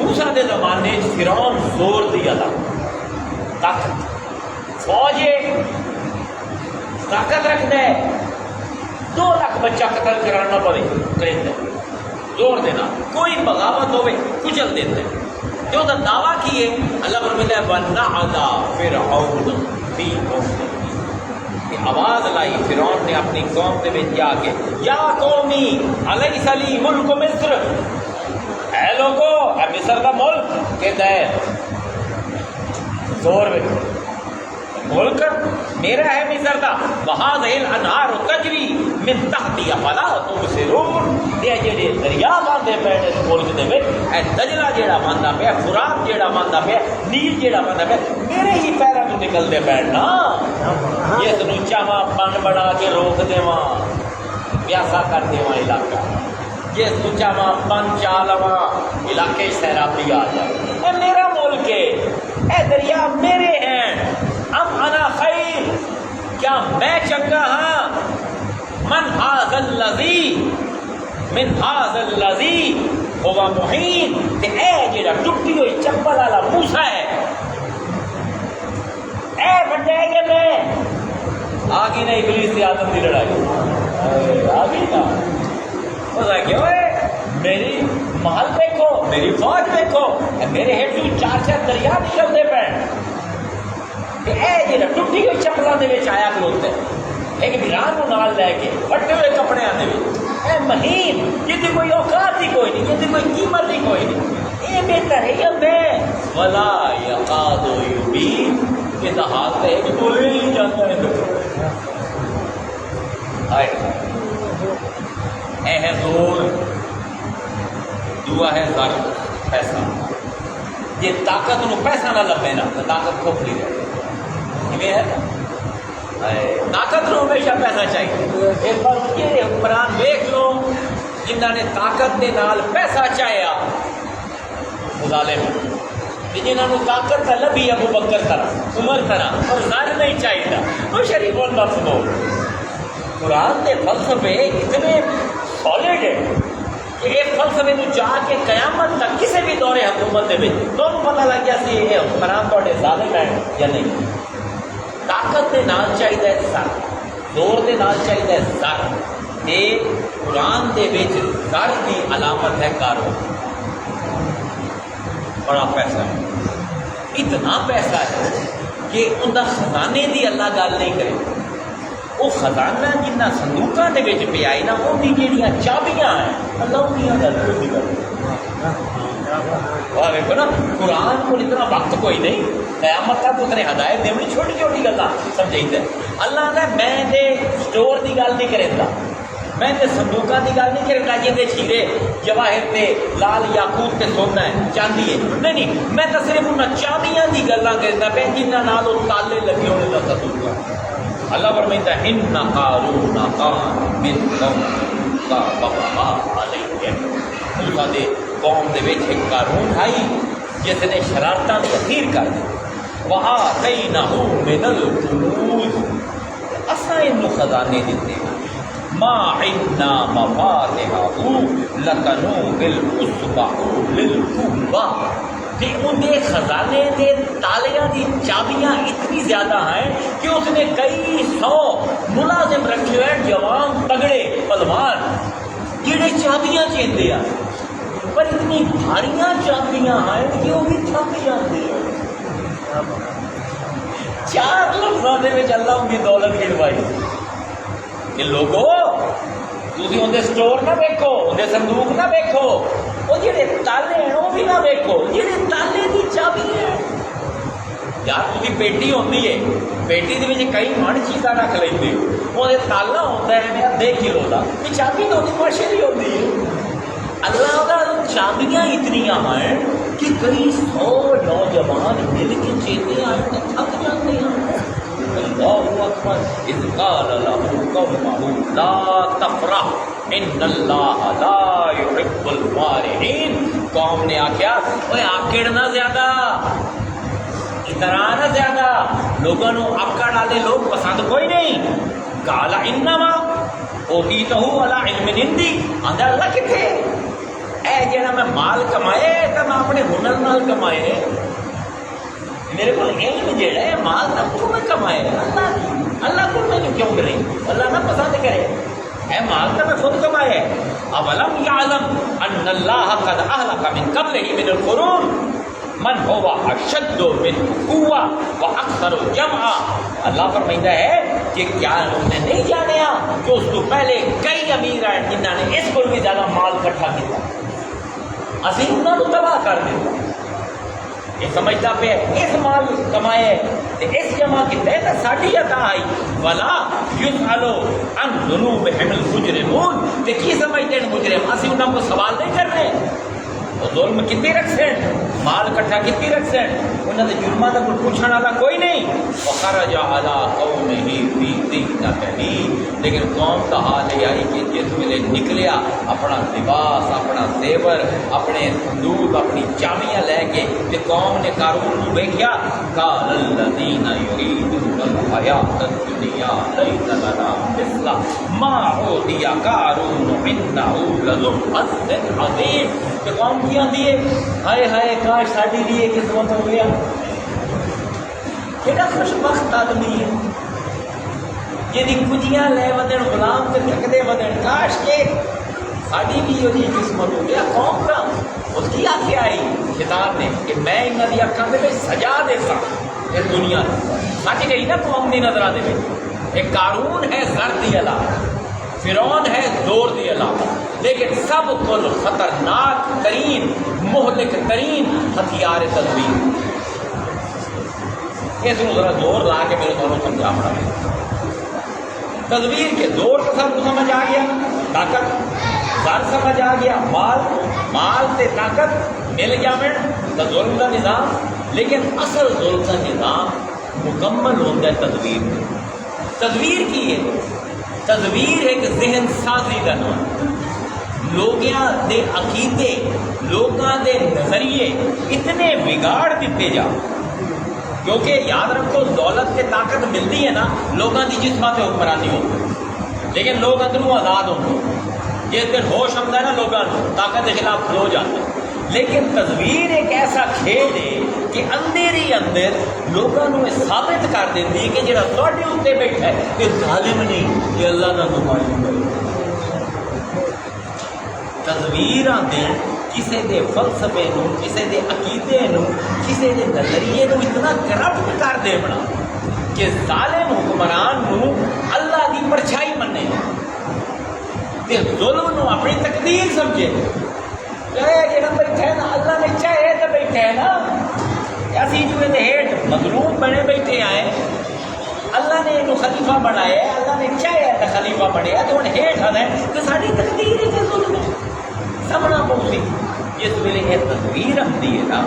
Speaker 1: موسیٰ دے زمانے فرعون زور دیا تھا طاقت فوج طاقت رکھتا ہے 2 لاکھ بچہ قتل کرانا پڑے کریں زور دینا کوئی بغاوت ہوئے کچل دیتے جو دا دعویٰ کیے اللہ فرماتا ہے وَنَعَدَا فِرْعَوْنُ فِي قَوْمِهِ کہ آواز لائی فرعون نے اپنی قوم دے وچ جا کے یا قومی الیس لی ملک مصر اے لوگو اے مصر دا ملک کہتا ہے زور وچ ملک میرا ہے مصر دا وہذہ الانہار تجری من تحتی افلا تبصرون یہ جڑے دریا باندھے پے اس ملک دے وچ اے دجلہ جیڑا باندا پیا فرات جیڑا باندا پیا نیل جیڑا باندا پیا میرے ہی پیراں تو نکلدے پے نا یہ نو چاواں بن بنا کے روک دیواں پیاسا کر دیواں علاقہ جس نو چاواں بن چا لواں علاقے سیرابی آ جائے اے میرا ملک ہے اے دریا میرے ہیں ام انا خیر کیا میں چنگا ہاں من ھذا الذی هو محین تے اے جڑا ٹوٹی ہوئی چپل والا موسیٰ ہے اے بندے یہ میں آگی نا ابلیس سے آدم دی لڑائی آگی نا وہ کیوں ہے میری محل دیکھو میری فوج دیکھو میرے ہیڈ سے 4 دریا نکلتے پے اے جڑا ٹوٹی ہوئی چپلاں دے وچ آیا کھلوتا ہے ایک ویران کو نال لے کے پھٹے ہوئے کپڑے آنے وچ اے مہین یہ کوئی اوقات ہی کوئی نہیں یہ کوئی قیمت ہی کوئی نہیں اے بہتر ہے یہ میں ولا یقاد یبین یہ تو حال ہے کہ بولے ہی نہیں جاتا ہے اے ہے زور دعا ہے زر پیسہ یہ طاقت نو پیسہ نہ لبے نا تو طاقت کھوکھلی رہے ہے طاقت نو ہمیشہ پیسہ چاہیے ایک بار یہ حکمران دیکھ لو جنہوں نے طاقت کے نال پیسہ چاہیا ظالم جنہوں نے طاقت کا لبھی ابو بکر طرح عمر طرح اور زر نہیں چاہیے وہ شریف النفس بول قرآن کے فلسفے اتنے سالڈ ہے کہ ایک فلسفے کو جا کے قیامت تک کسی بھی دور حکومت دے تمہیں پتہ لگ گیا سی یہ حکمران تھوڑے ظالم ہے یا نہیں طاقت دے نال چاہیے زر زور دے نال چاہیے زر یہ قرآن دے وچ زر کی علامت ہے کاروبار بڑا پیسہ ہے اتنا پیسہ ہے کہ ان کا خزانے دی اللہ گل نہیں کرے وہ خزانہ جنہ صندوقاں دے وچ پہ آئی نا ان کی جہاں چابیاں ہیں اللہ انہاں گل نہیں کرے دیکھو نا قرآن کو اتنا وقت کوئی نہیں قیامت تک اتنے ہدایت دینی چھوٹی چھوٹی گلاں سمجھائیے اللہ نے میں دے سٹور کی گل نہیں کرتا میں تے صندوقاں کی گل نہیں کرتا جہاں ہیرے جواہر تے لال یاقوت تے سونا ہے چاندی ہے نہیں میں تو صرف انہاں چابیاں کی گلاں کرتا پہ جنہاں نال وہ تالے لگے ہونے کا صندوق اللہ فرمائتا ہے ان قارون کان من قوم فبغى علیہم موسیٰ دے قوم دے وچ ایک قارون آئی جس نے شرارتاں دی اخیر کر دی وآتینہ من الکنوز اساں انو خزانے دیتے ما عندنا مفاتحہ لتنوء بالعصبہ للقوہ کہ ان کے خزانے دے تالیاں دی چابیاں اتنی زیادہ ہیں کہ اس نے کئی 100 ملازم رکھے ہوئے جوان تگڑے پلوان جڑے چابیاں چیندے ہیں پر اتنی بھاریاں چابیاں ہیں کہ وہ بھی تھک جاتے ہیں 4 لفظوں دے وچ اللہ ان کی دولت گھڑوائی کہ لوگو تسی اندر سٹور نہ دیکھو اندر صندوق نہ دیکھو وہ جڑے تالے ہیں وہ بھی نہ دیکھو جڑے تالے کی چابی ہے یار تھی پیٹی ہوتی ہے، پیٹی کے کئی من چیزاں رکھ لیں، وہ تالا ہوتا ہے 1.5 کلو کا، چابی تو پاشے بھی ہوتی ہے۔ اللہ کا چابیاں اتنی ہیں کہ کئی 100 نوجوان مل کے چیتے آئے تو تھک جاتے ہیں۔ اللہ اکبر، اذ قال له قومه لا تفرح ان اللہ لا يحب الفارحین۔ قوم نے آخیا اوے آکڑ نہ زیادہ، اترا نہ زیادہ، لوگوں کو آکڑ والے لوگ پسند کوئی نہیں۔ قال انما اوتیتہ علی علم عندی، آندا اللہ کتنے اے جڑا میں مال کمائے تو میں اپنے ہنر نال کمائے، میرے کو علم جڑا ہے مال نہ تو میں کمائے، اللہ کو میں کیوں کرے، اللہ نہ پسند کرے، اے مال تو میں خود کمائے۔ اولم یعلم ان اللہ قد اہلک من قبلہ من القرون من هو اشد منہ قوہ واکثر جمعا۔ اللہ فرمائندا ہے کہ کیا انہوں نے نہیں جانیا کہ اس کو پہلے کئی امیر ہیں جنہوں نے اس کو بھی زیادہ مال اکٹھا کیا، اسی انہوں نے تباہ کر دیا۔ یہ سمجھتا پہ اس مال کمائے اس جمع کیتے تو ساڈی عطا آئی، ولا یسألو عن ذنوبہم المجرمون، تے کی سمجھتے ہیں مجرم اسی انہوں کو سوال نہیں کر رہے، وہ ظلم کتنی رکھ سین، مال کٹھا کتنی رکھ سین، انہوں نے جرمہ تک پوچھنے والا کوئی نہیں۔ وخرج علی قومہ فی زینتہ، لیکن قوم کا حال یہ آئی کہ جس ویلے نکلیا اپنا لباس، اپنا زیور، اپنے صندوق، اپنی چابیاں لے کے، کہ قوم نے قارون کو دیکھا، قال الذین یریدون الحیاۃ الدنیا لیس لنا مثل ما اوتی قارون انہ لذو حظ عظیم۔ کہ قوم کی آتی ہے ہائے ہائے کاش ساڈی لیے قسمت ہو گیا، کیڑا خوش بخت آدمی ہے جی کجیاں لے ودن غلام سے تھکدے ودن، کاش کے ساڈی بھی یہ قسمت ہو گیا۔ قوم کا اس کی آنکھیں آئی شیطان نے کہ میں انہوں کی اکھاں دے سجا دیتا اس دنیا سچ گئی نا قوم کی نظر دے۔ ایک قارون ہے زر دی اللہ، فرعون ہے زور دی اللہ، لیکن سب کو خطرناک ترین مہلک ترین ہتھیار تدبیر۔ اس کو ذرا زور لا کے میرے دونوں سمجھا پڑا، تدبیر کے زور تو سب کو سمجھ آ گیا، طاقت زر سمجھ آ گیا، مال سے طاقت مل جاویں تو ظلم کا نظام، لیکن اصل ظلم کا نظام مکمل ہوتا ہے تدبیر میں۔ تدبیر کی ہے، تدبیر ایک ذہن سازی کا نام، لوگوں دے عقیدے، لوگوں دے نظریے اتنے بگاڑ دیتے جا، کیونکہ یاد رکھو دولت سے طاقت ملتی ہے نا لوگوں کی جسماں سے حکمرانی ہوتی، لیکن لوگ اندروں آزاد ہوتے، جس دن ہوش آتا ہے نا لوگوں کو طاقت کے خلاف کھلو جاتے ہیں۔ لیکن تصویر ایک ایسا کھیل ہے کہ اندر ہی اندر لوگوں کو ثابت کر دیتی ہے کہ جہاں تھوڑے اتنے بیٹھا ہے کہ ظالم نہیں، یہ اللہ کا نمائندہ ہے۔ تصویراں دے کسی دے فلسفے نو، کسی دے عقیدے نو، کسی دے نظریے نو اتنا کرپٹ کر دے بنا کہ ظالم حکمران نو اللہ کی پرچھائی منے تے ظلم نو اپنی تقدیر سمجھے۔ جہاں بیٹھا ہے نا اللہ نے چاہے تو بیٹھا ہے نا، اسی جو ہیٹ مظلوم بنے بیٹھے آئے، اللہ نے یہ خلیفہ بنایا، اللہ نے چاہے تو خلیفہ بنیا تو ہوں ہیٹ آنا ہے تو ساری تقدیر ہے ظلم ہے سمنا پوسی۔ جس ویلے یہ تصویر آتی ہے نا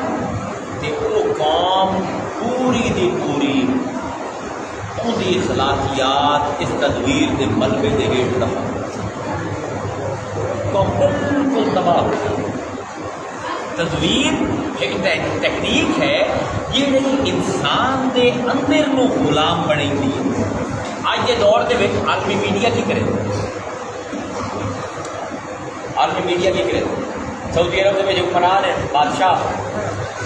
Speaker 1: تو وہ قوم پوری دی پوری ان کی اخلاقیات اس تدبیر کے ملبے کے ہیٹ دفاع قوم بالکل تباہ ہو گئی۔ تدبیر ایک تکنیک ہے جہی انسان دے اندر نو غلام بنی دی۔ اج کے دور کے عالمی میڈیا کی کرے، عالمی میڈیا کی کرے، سعودی عرب کے حکمران ہے بادشاہ،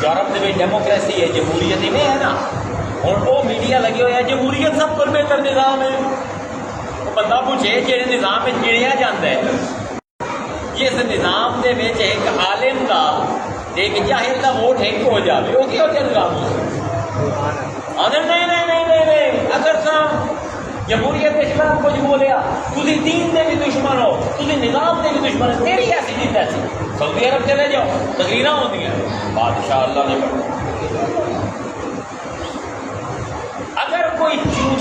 Speaker 1: یورپ کے ڈیموکریسی ہے، جمہوریت میں ہے نا، ہوں وہ میڈیا لگے ہوئے ہیں جمہوریت سب پر بہتر نظام ہے۔ وہ بندہ پوچھے جہے نظام میں گنیا جاتا ہے، جس نظام دے وچ ایک عالم دا ایک جاہل دا ووٹ ایک ہو جائے وہ کیا نظام ہو سکتا؟ نہیں اگر جمہوریت کے خلاف کچھ بولیا، تھی دین دے بھی دشمن ہو، تھی نظام دے بھی دشمن ہو، تیری ایسی جی ایسی۔ سعودی عرب چلے جاؤ تقریریں ہوتی ہیں، بادشاہ اللہ نے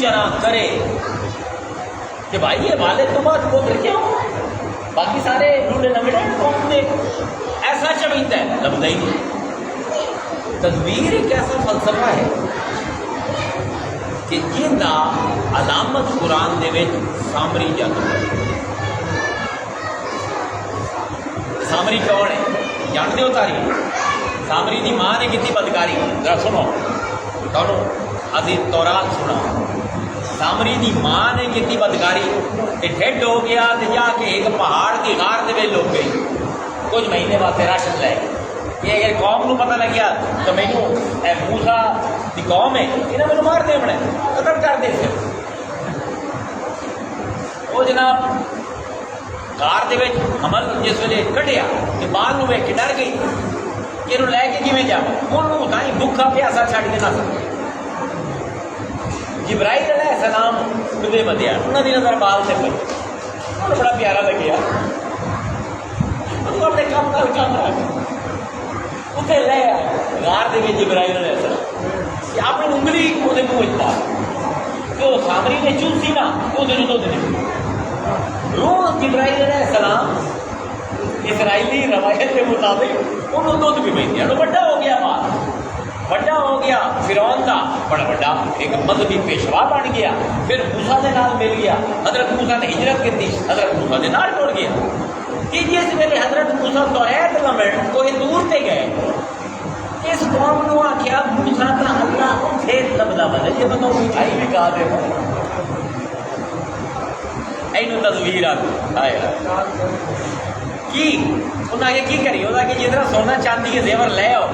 Speaker 1: چرا کرے کہ بھائی یہ والد تو بات بول رہے کیوں باقی سارے ڈھونڈے لگڑے قوم دے ایسا چمیتا ہے لبدا ہی نہیں۔ تدبیر ایک ایسا فلسفہ ہے کہ یہ نا علامت قرآن دے وچ سامری جاتا ہے۔ سامری کون ہے جانتے ہو تاریخ؟ سامری دی ماں نے کتنی بدکاری ذرا سنو سنو ابھی تورات سنا سامری دی ماں نے کتنی بدکاری کہ ڈھڈ ہو گیا تو جا کے ایک پہاڑ کی غار دے وچ لوگ گئی کچھ مہینے واسطے راشن لے گئے یہ اگر قوم کو پتہ لگیا تو مینوں اے موسیٰ دی قوم ہے انہیں مینوں مار دے بنے قتل کر دے سے وہ جناب غار دے وچ حمل جس ویلے کڈیا تے بال نوں ویکھ کے ڈر گئی کہ انہوں لے کے کیویں جاواں انہوں تائیں بھوکا پیاسا چھڈ کے نہ سکے جبرائیل علیہ السلام کدے بدیا انہوں نے نظر بال سے پئی انہوں بڑا پیارا لگیا انہوں اپنے کام نال کام رکھ اتنے لے غار دے وچ جبرائیل علیہ السلام اپنی انگلی وہ منہ وچ پا تو سامری نے چوسی نا وہ دودھ نکلی روز جبرائیل علیہ السلام اسرائیلی روایت کے مطابق انہوں دودھ بھی پہ دیا بڑا ہو گیا بات بڑا ہو گیا فرعون کا بڑا بڑا ایک مذہبی پیشوا بن گیا پھر موسیٰ دے نال مل گیا حضرت موسیٰ نے ہجرت کی حضرت موسیٰ دے نال ٹوڑ گیا کہ جس ویلے حضرت موسیٰ توریت لمن کوئی دور تے گئے اس قوم نے آخیا موسیٰ کا اللہ پھر لبدا بدل یہ بتاؤ مٹھائی بھی کہا دے اینو تصویر آئے کی انہوں نے کی کری وہ کہ جدھر سونا چاندی کے زیور لے آؤ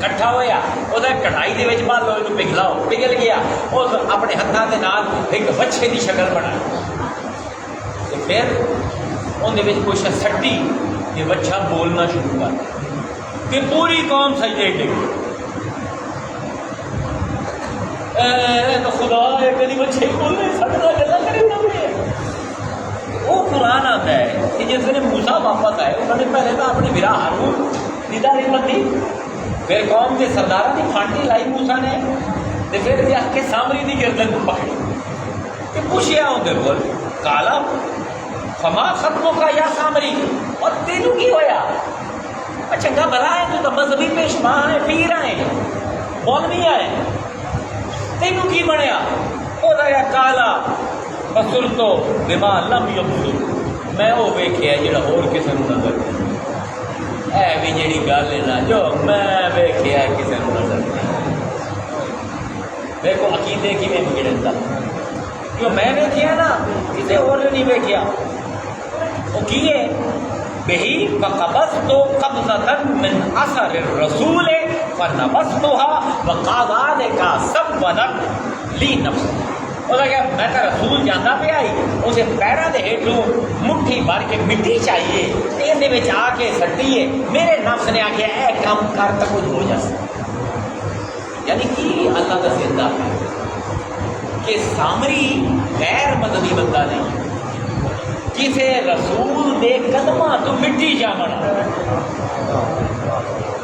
Speaker 1: کٹھا ہویا وہ کڑھائی دے وچ بال لو پگھلاؤ پگھل گیا اس اپنے ہاتھوں کے نال ایک بچے کی شکل بنائی پھر اندر کچھ سٹی کہ بچہ بولنا شروع کر کہ پوری قوم سجدے ڈگی تو خدا ہے کدی بچے بولنے سٹنا گلا کرے وہ قرآن آتا ہے کہ جس نے موسیٰ واپس آئے انہوں نے پہلے تو اپنی برا ہارون دیداری بندی پھر قوم کے سرداروں کی پھانٹی لائی موسیٰ نے تو پھر جا کے سامری کی گردن کو پکڑی کہ پوچھیا اندر بول کالا فما ختموں کا یا سامری اور تینوں کی ہویا چنگا بھلا ہے تو مذہبی پیشوا ہیں پیر آئے مولوی آئے تینوں کی بنیا وہ رہا کالا فصل تو بما لم یبصر میں وہ ویکھیا جڑا اور کسی نوں نظر نہیں اے بھی جڑی گل ہے نا جو میں ویکھیا کسی نوں نظر نہیں دیکھو عقیدے کیویں بگڑدا جو میں ویکھیا نا کسی اور نے نہیں ویکھیا وہ کی ہے بہی فقبضت قبضة من اثر الرسول فنبذتها وكذلك سولت لی نفس وہ کہ میں تو رسول جانا پہ آئی اسے پیروں کے ہیٹوں مٹھی بھر کے مٹی چاہیے یہ آ کے سٹی ہے میرے نفس نے آخیا اے کام کر تو کچھ ہو جا یعنی کہ اللہ کا زندہ ہے کہ سامری غیر مذہبی بندہ نہیں کسی رسول دے قدمہ تو مٹی جامنا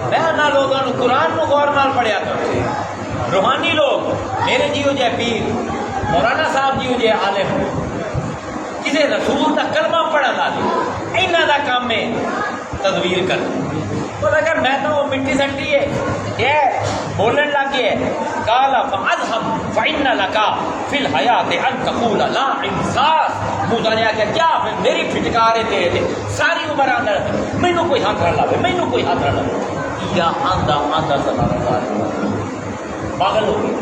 Speaker 1: میں نہ لوگوں قرآن کو غور نال پڑھیا کرتے روحانی لوگ میرے جیو جے پیر مولانا صاحب جیو جے عالم کسی رسول کا کلمہ پڑھا لازم اینا دا کام میں تدبیر کر تو اگر میں تو وہ مٹی سٹی ہے یہ بولن لگ گئے قال فاذهب فإن لك في الحياة أن تقول لا انصاف موسیٰ نے کہا کیا پھر میری پھٹکارے تیرے ساری عمر اندر مینوں کوئی ہاتھ نہ لاوے مینوں کوئی ہاتھ نہ لاوے یا آندا آندا سنا پاگل ہو گئے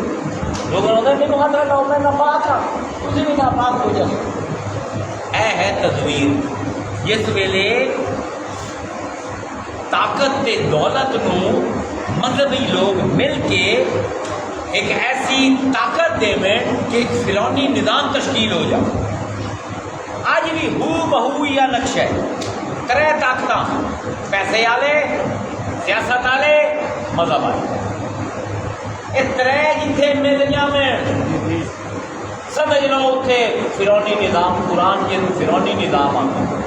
Speaker 1: لوگوں نے مینوں ہاتھ نہ لاؤ میں ناپاک ہاں تسی بھی ناپاک ہو جاؤ اے ہے تدبیر جس ویلے طاقت تے دولت نو مذہبی لوگ مل کے ایک ایسی طاقت دے میں کہ ایک فرعونی نظام تشکیل ہو جائے آج بھی ہو بہو یا نقش ہے ترے طاقتاں پیسے والے سیاست والے مذہب والے یہ ترے جتھے مل جاویں سمجھ لو اتنے فرعونی نظام قرآن کے فرعونی نظام آتا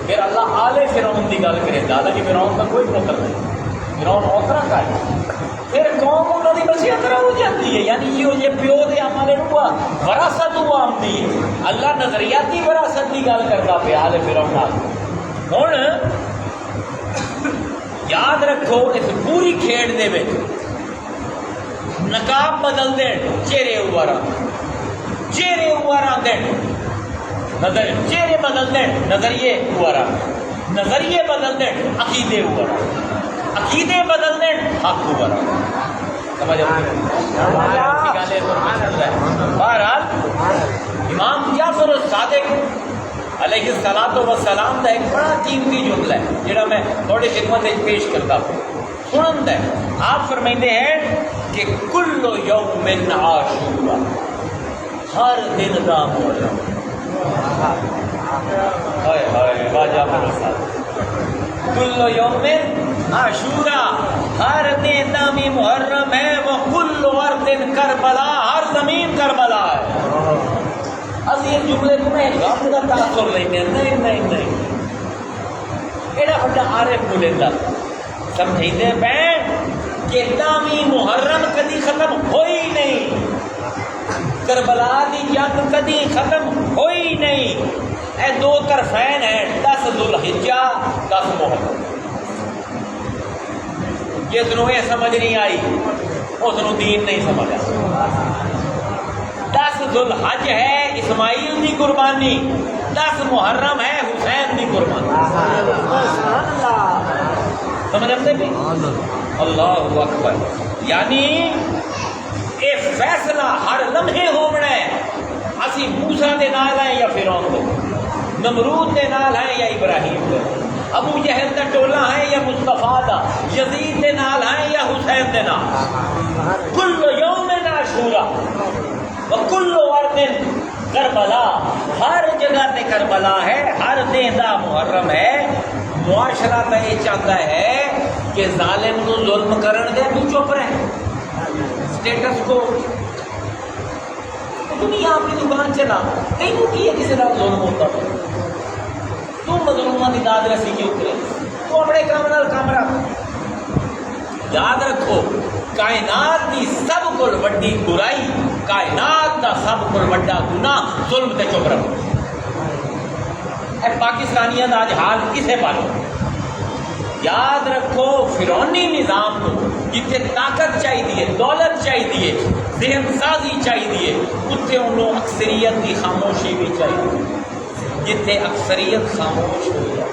Speaker 1: پھر اللہ آلے فرعون کی گل کرے زیادہ کہ فرعون کا کوئی پتر نہیں فرعون اوترا کا ہے پھر قوم انہوں کی بسی اندر ہو جاتی ہے. یعنی یہ پیو دے عمل ہوا وراثت ہوا آمدی ہے. اللہ نظریاتی وراثت کی گل کرتا پیا حال فرعون نال. ہوں یاد رکھو اس پوری کھیڈ دے وچ نقاب بدل دین چہرے اوار چہرے اوار دین نظر چہرے بدل دین نظریے اوار نظریے بدل دین عقیدے اوار عقیدے بدل دین حق اوار. سمجھ بہرحال امام جعفر الصادق علیہ الصلوۃ والسلام کا ایک بڑا قیمتی جملہ ہے جڑا میں تھوڑی خدمت پیش کرتا ہوں. سنند ہے آپ فرمائندے ہیں کہ کل یوم عاشورا ہر دن دا محرم. ہائے ہائے واجہ فرصت کل یوم عاشورا ہر دن دا بھی محرم ہے. وہ کل ارض کربلا ہر زمین کربلا ہے. اب یہ جملے کو میں غم کا تاثر لینے نہیں نہیں نہیں ایڈا بڑا عارف بولیندا سمجھیندے پین کہ تامی محرم کدی ختم ہوئی نہیں. کربلا دی جنگ کدی ختم ہوئی نہیں. اے دو طرفین ہیں 10 ذوالحجہ 10 محرم. جس نو یہ سمجھ نہیں آئی اس نو دین نہیں سمجھا. 10 ذوالحج ہے اسماعیل کی قربانی 10 محرم ہے حسین کی قربانی. سمجھتے بھی اللہ اکبر. یعنی یہ فیصلہ ہر لمحے ہونا ہے. اسی موسیٰ دے نال ہیں یا فرعون دے, نمرود دے نال ہیں یا ابراہیم دے, ابو جہل دا ٹولہ ہے یا مصطفیٰ دا, یزید دے نال ہیں یا حسین دے نال. کل یوم عاشورا وکل ارض کربلا ہر جگہ تے کربلا ہے. ہر دن دا محرم ہے. معاشرہ تو یہ چاہتا ہے کہ ظالم کو ظلم کرن دے تو چپ رہے. اسٹیٹس کو دنیا اپنی دکان چلا تینوں کی ہے کسی نال ظلم ہوتا ہے. تو مظلوماں دی داد رسی کیوں کرے. تو اپنے کام نال کام رکھ. یاد رکھو کائنات دی سب کو وڈی برائی کائنات دا سب کو وڈا گناہ ظلم تے چپ رہو. اے پاکستانیاں دا آج حال کسے پالو. یاد رکھو فرعونی نظام کو جتنے طاقت چاہیے دولت چاہیے ذہن سازی چاہیے اتنے انہوں اکثریت کی خاموشی بھی چاہیے. جتنے اکثریت خاموش ہو جائے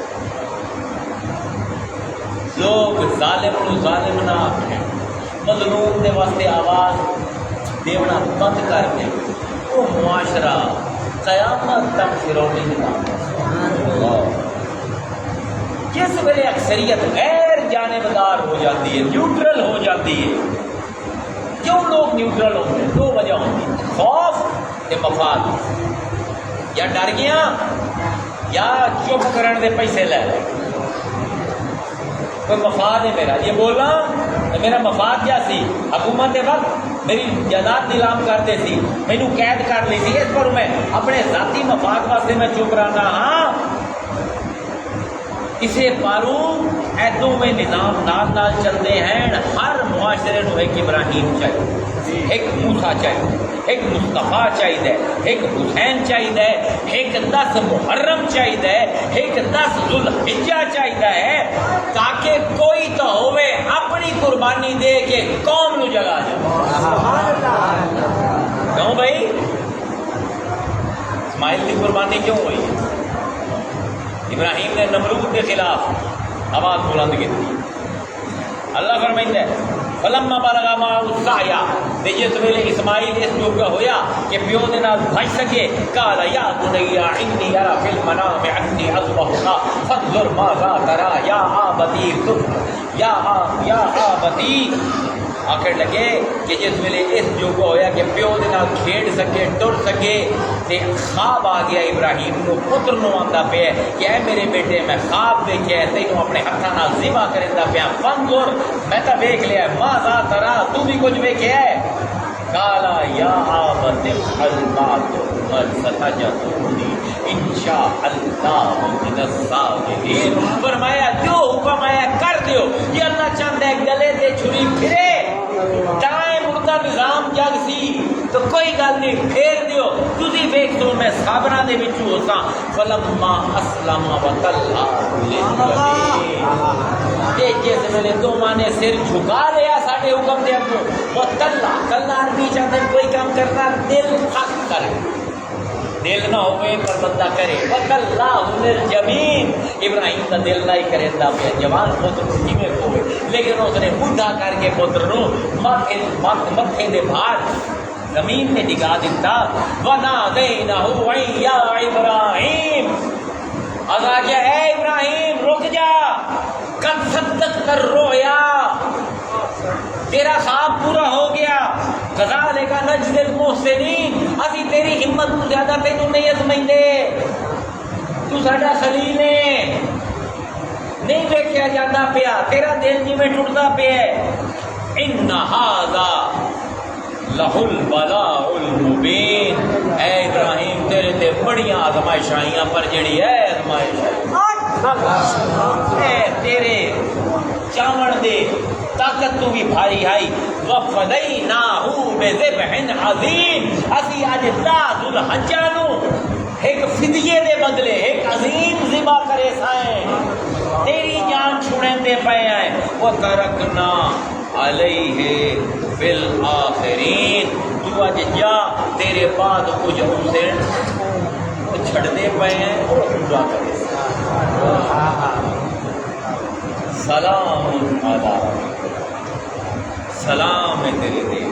Speaker 1: لوگ ظالم کو ظالم نہ آخیں مظلوم دے واسطے آواز دیونا بند کر دیں وہ معاشرہ قیامت تک فرعونی نظام. جس ویلے اکثریت غیر جانبدار ہو جاتی ہے نیوٹرل ہو جاتی ہے. کیوں لوگ نیوٹرل ہوتے ہیں؟ 2 وجہ ہوتی ہیں. خوف تے مفاد. یا ڈر گیا یا چپ کرن دے پیسے لے لے. کوئی مفاد ہے میرا یہ بولا میرا مفاد کیا سی حکومت کے وقت میری جائیداد نیلام کرتے سی مینو قید کر لی تھی اس پر میں اپنے ذاتی مفاد واسطے میں چپ رہنا. ہاں اسے پاروں ایدوں میں نظام نال چلتے ہیں. ہر معاشرے نو ایک ابراہیم چاہیے, ایک موسیٰ چاہیے, ایک مصطفیٰ چاہیے, ایک حسین چاہیے, ایک 10 محرم چاہیے, ایک 10 ذوالحجہ چاہیے تاکہ کوئی تو ہوئے اپنی قربانی دے کے قوم نو جگا جائے. کیوں بھائی اسماعیل کی قربانی کیوں ہوئی؟ ابراہیم نے نمرود کے خلاف آواز بلند کی تھی. اللہ فرمائندا ہے فلما بلغ معه السعي تے جس ویلے اسماعیل اس جوگا ہویا کہ پیو دے نال بچ سکے قال یا بنی انی ارى في المنام عني اذبحك فانظر ماذا ترى یا ابتی یا ابتی. آخر لگے کہ جس ویلے اس جوگا ہویا کہ پیو دے نال کھیڈ سکے ٹر سکے تے خواب آ گیا ابراہیم کو پتر نو آندا پیا کہ اے میرے بیٹے میں خواب دیکھیا ہے تینوں اپنے ہاتھاں نال ذبح کریندا پیا. فانظر میں تا دیکھ لیا ماذا ترى تو بھی کچھ دیکھیا ہے. قالا یا ابت الحل ستجدنی ان شاء اللہ من الصابرین. فرمایا جو حکم آیا کر دیو. یہ اللہ چاہتا ہے گلے تے چھری پھرے ٹائم اڑتا نظام جگ سی تو کوئی گل نہیں پھیر دیو تسی ویکھ تو میں صابراں دے وچ ہوساں فلما اسلم وتلا تے جس ویلے دوواں نے سر جھکا لیا ساڈے حکم دے اگوں وتلا کلا عربی چاہتے کوئی کام کرنا دل تھک کرے دل نہ ہوئے پر بندہ کرے وکلا الجبین ابراہیم کا دل نہ ہی کرے دا پہ جوان پتر کیویں ہوئے لیکن اس نے بوڑھا کر کے پتر نو متھے دے بھار زمین میں ڈگا دیتا ونادینہ یا ابراہیم اذا کہ اے ابراہیم رک جا قد صدق کر رویا تیرا خواب پورا ہو گیا کذالک نجزی المحسنین اسی تیری ہمت تو زیادہ تینوں نہیں ازمائندے تو ساڈا خلیل ہے نہیں دیکھا جاتا پیا تیرا دل جی میں ٹوٹتا پیا ہے ان ھذا لہ البلاء المبین اے ابراہیم تیرے تے بڑیاں آزمائش آئیاں پر جڑی ہے آزمائش اے تیرے چاون دے طاقت تو بھی بھاری آئی وفدیناہ بذبح عظیم اسی اج 10 ذوالحجہ نو ایک فدیے دے بدلے ایک عظیم ذبح کرے سائیں تیری جان چھوڑیں دے پے ہیں وترکنا علیہ فی الآخرین تو اج جا تیرے بعد کچھ حسین چھڑ دے پے ہیں اور دعا کرے سلام علیکم سلام ہے تیرے دے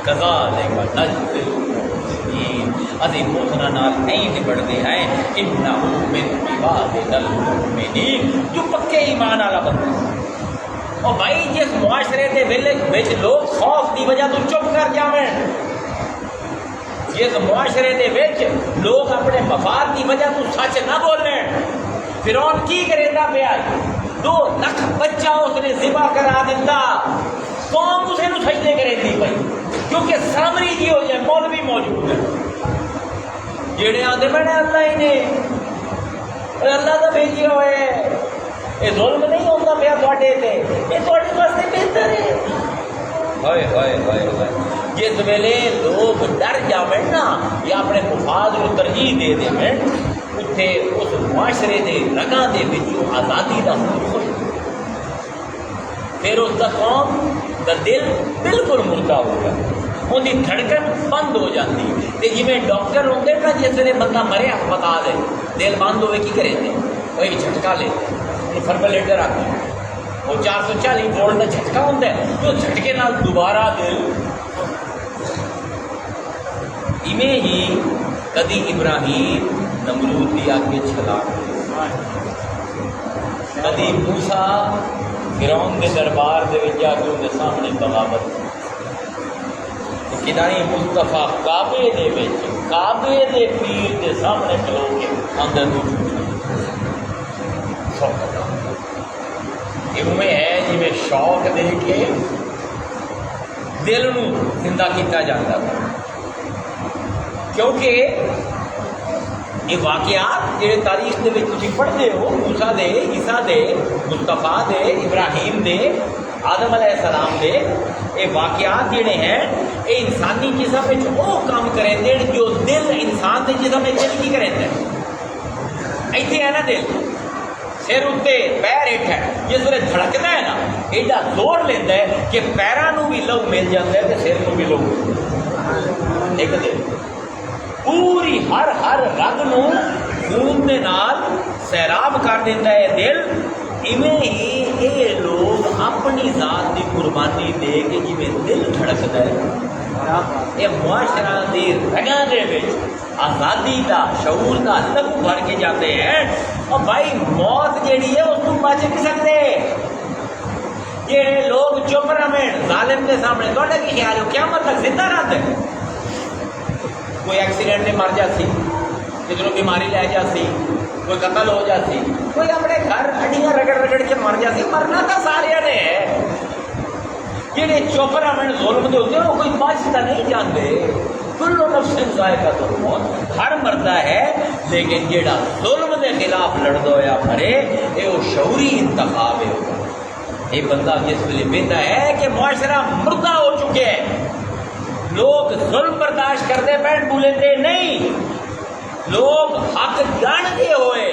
Speaker 1: کذالک نجزی المحسنین اسی محسناں نال نہیں نبڑتے ہیں انہ من عبادنا المؤمنین جو پکے ایمان والا بندہ اور بھائی جس معاشرے دے وچ لوگ خوف دی وجہ تو چپ کر جاویں جس معاشرے دے وچ لوگ اپنے مفاد دی وجہ تو سچ نہ بولیں فرعون کی کریندا پیا 2 لاکھ بچہ اس نے ذبح کرا دیتا قوم اسے نو سجدے کریندی پئی کیونکہ سامری جی ہو جائے مولوی موجود ہے جڑے آندے میں نے اللہ ہی نے اور اللہ دا بھیجیا ہوئے یہ ظلم نہیں ہوتا پیا تھوڑے تے یہ تھوڑے واسطے بہتر ہے ہائے ہائے ہائے ہائے جس ویلے لوگ ڈر جاویں نا یا اپنے مفاد کو ترجیح دے دیں اتنے اس معاشرے دے رگاں دے وچوں آزادی دا حکم پھر اس دا قوم دا دل بالکل مردہ ہو گیا ان کی دھڑکن بند ہو جاتی تے جویں ڈاکٹر ہوندے نا جس ویلے بندہ مرے ہسپتال ہے دل بند ہوئے کی کرے تے کوئی جھٹکا لے فربلیٹر آتا ہے وہ 440 وولٹ کا جھٹکا ہوتا ہے تو جھٹکے نال دوبارہ دل ایویں ہی کدی ابراہیم نمرود دی آگے چھلانگ کدی موسیٰ فرعون دے دربار دے وچ جا کے ان دے سامنے بغاوت کدائی مصطفیٰ کعبے دے وچ کعبے دے پیر دے سامنے کھلو کے اندر میں ہے جی میں شوق دے کے دل نو زندہ کیتا جاتا تھا کیونکہ یہ واقعات جڑے تاریخ دے وچ تسی پڑھتے ہو موسیٰ دے عیسیٰ دے مصطفیٰ دے ابراہیم دے آدم علیہ السلام دے یہ واقعات جڑے ہیں یہ انسانی جسم وچ وہ کام کریں دے جو دل انسان دے جسم وچ نہیں کریں دے ایتھے ہے نا دل سر اتنے پیر ہیٹھ ہے جس ویلے دھڑکتا ہے نا ایڈا زور لینا ہے کہ پیروں بھی لہو مل جاتا ہے تو سر کو بھی لہو ایک دل پوری ہر رگ نو خون دے نال سیراب کر دیتا ہے دل ایویں ہی یہ لوگ اپنی ذات کی قربانی دے کے جی دل دھڑکتا ہے یہ معاشرہ دی رگاں دے وچ آزادی دا شعور دا لہو بھر کے جاتے ہیں اور بھائی موت جیڑی ہے اس کو بچ نہیں سکتے یہ لوگ چپ رہیں ظالم کے سامنے تو کی خیال ہو کیا مطلب زندہ رہتے ہیں کوئی ایکسیڈنٹ میں مر جاتی کدھروں بیماری لے جاتی کوئی قتل ہو جاتی کوئی اپنے گھر ہڈیاں رگڑ کے مر جاتی مرنا تو سارے نے ہے جہے چپ رہیں ظلم دے ہوتے ہیں وہ کوئی بچتا نہیں جانتے کل نفس ذائقۃ الموت ہر مردا ہے لیکن جیڑا ظلم کے خلاف لڑدا ہوا مرے یہ وہ شعوری انتخاب ہے یہ بندہ جس ویلے بہتا ہے کہ معاشرہ مردہ ہو چکے ہیں، لوگ ظلم برداشت کرتے پہن بولتے نہیں، لوگ حق جانتے ہوئے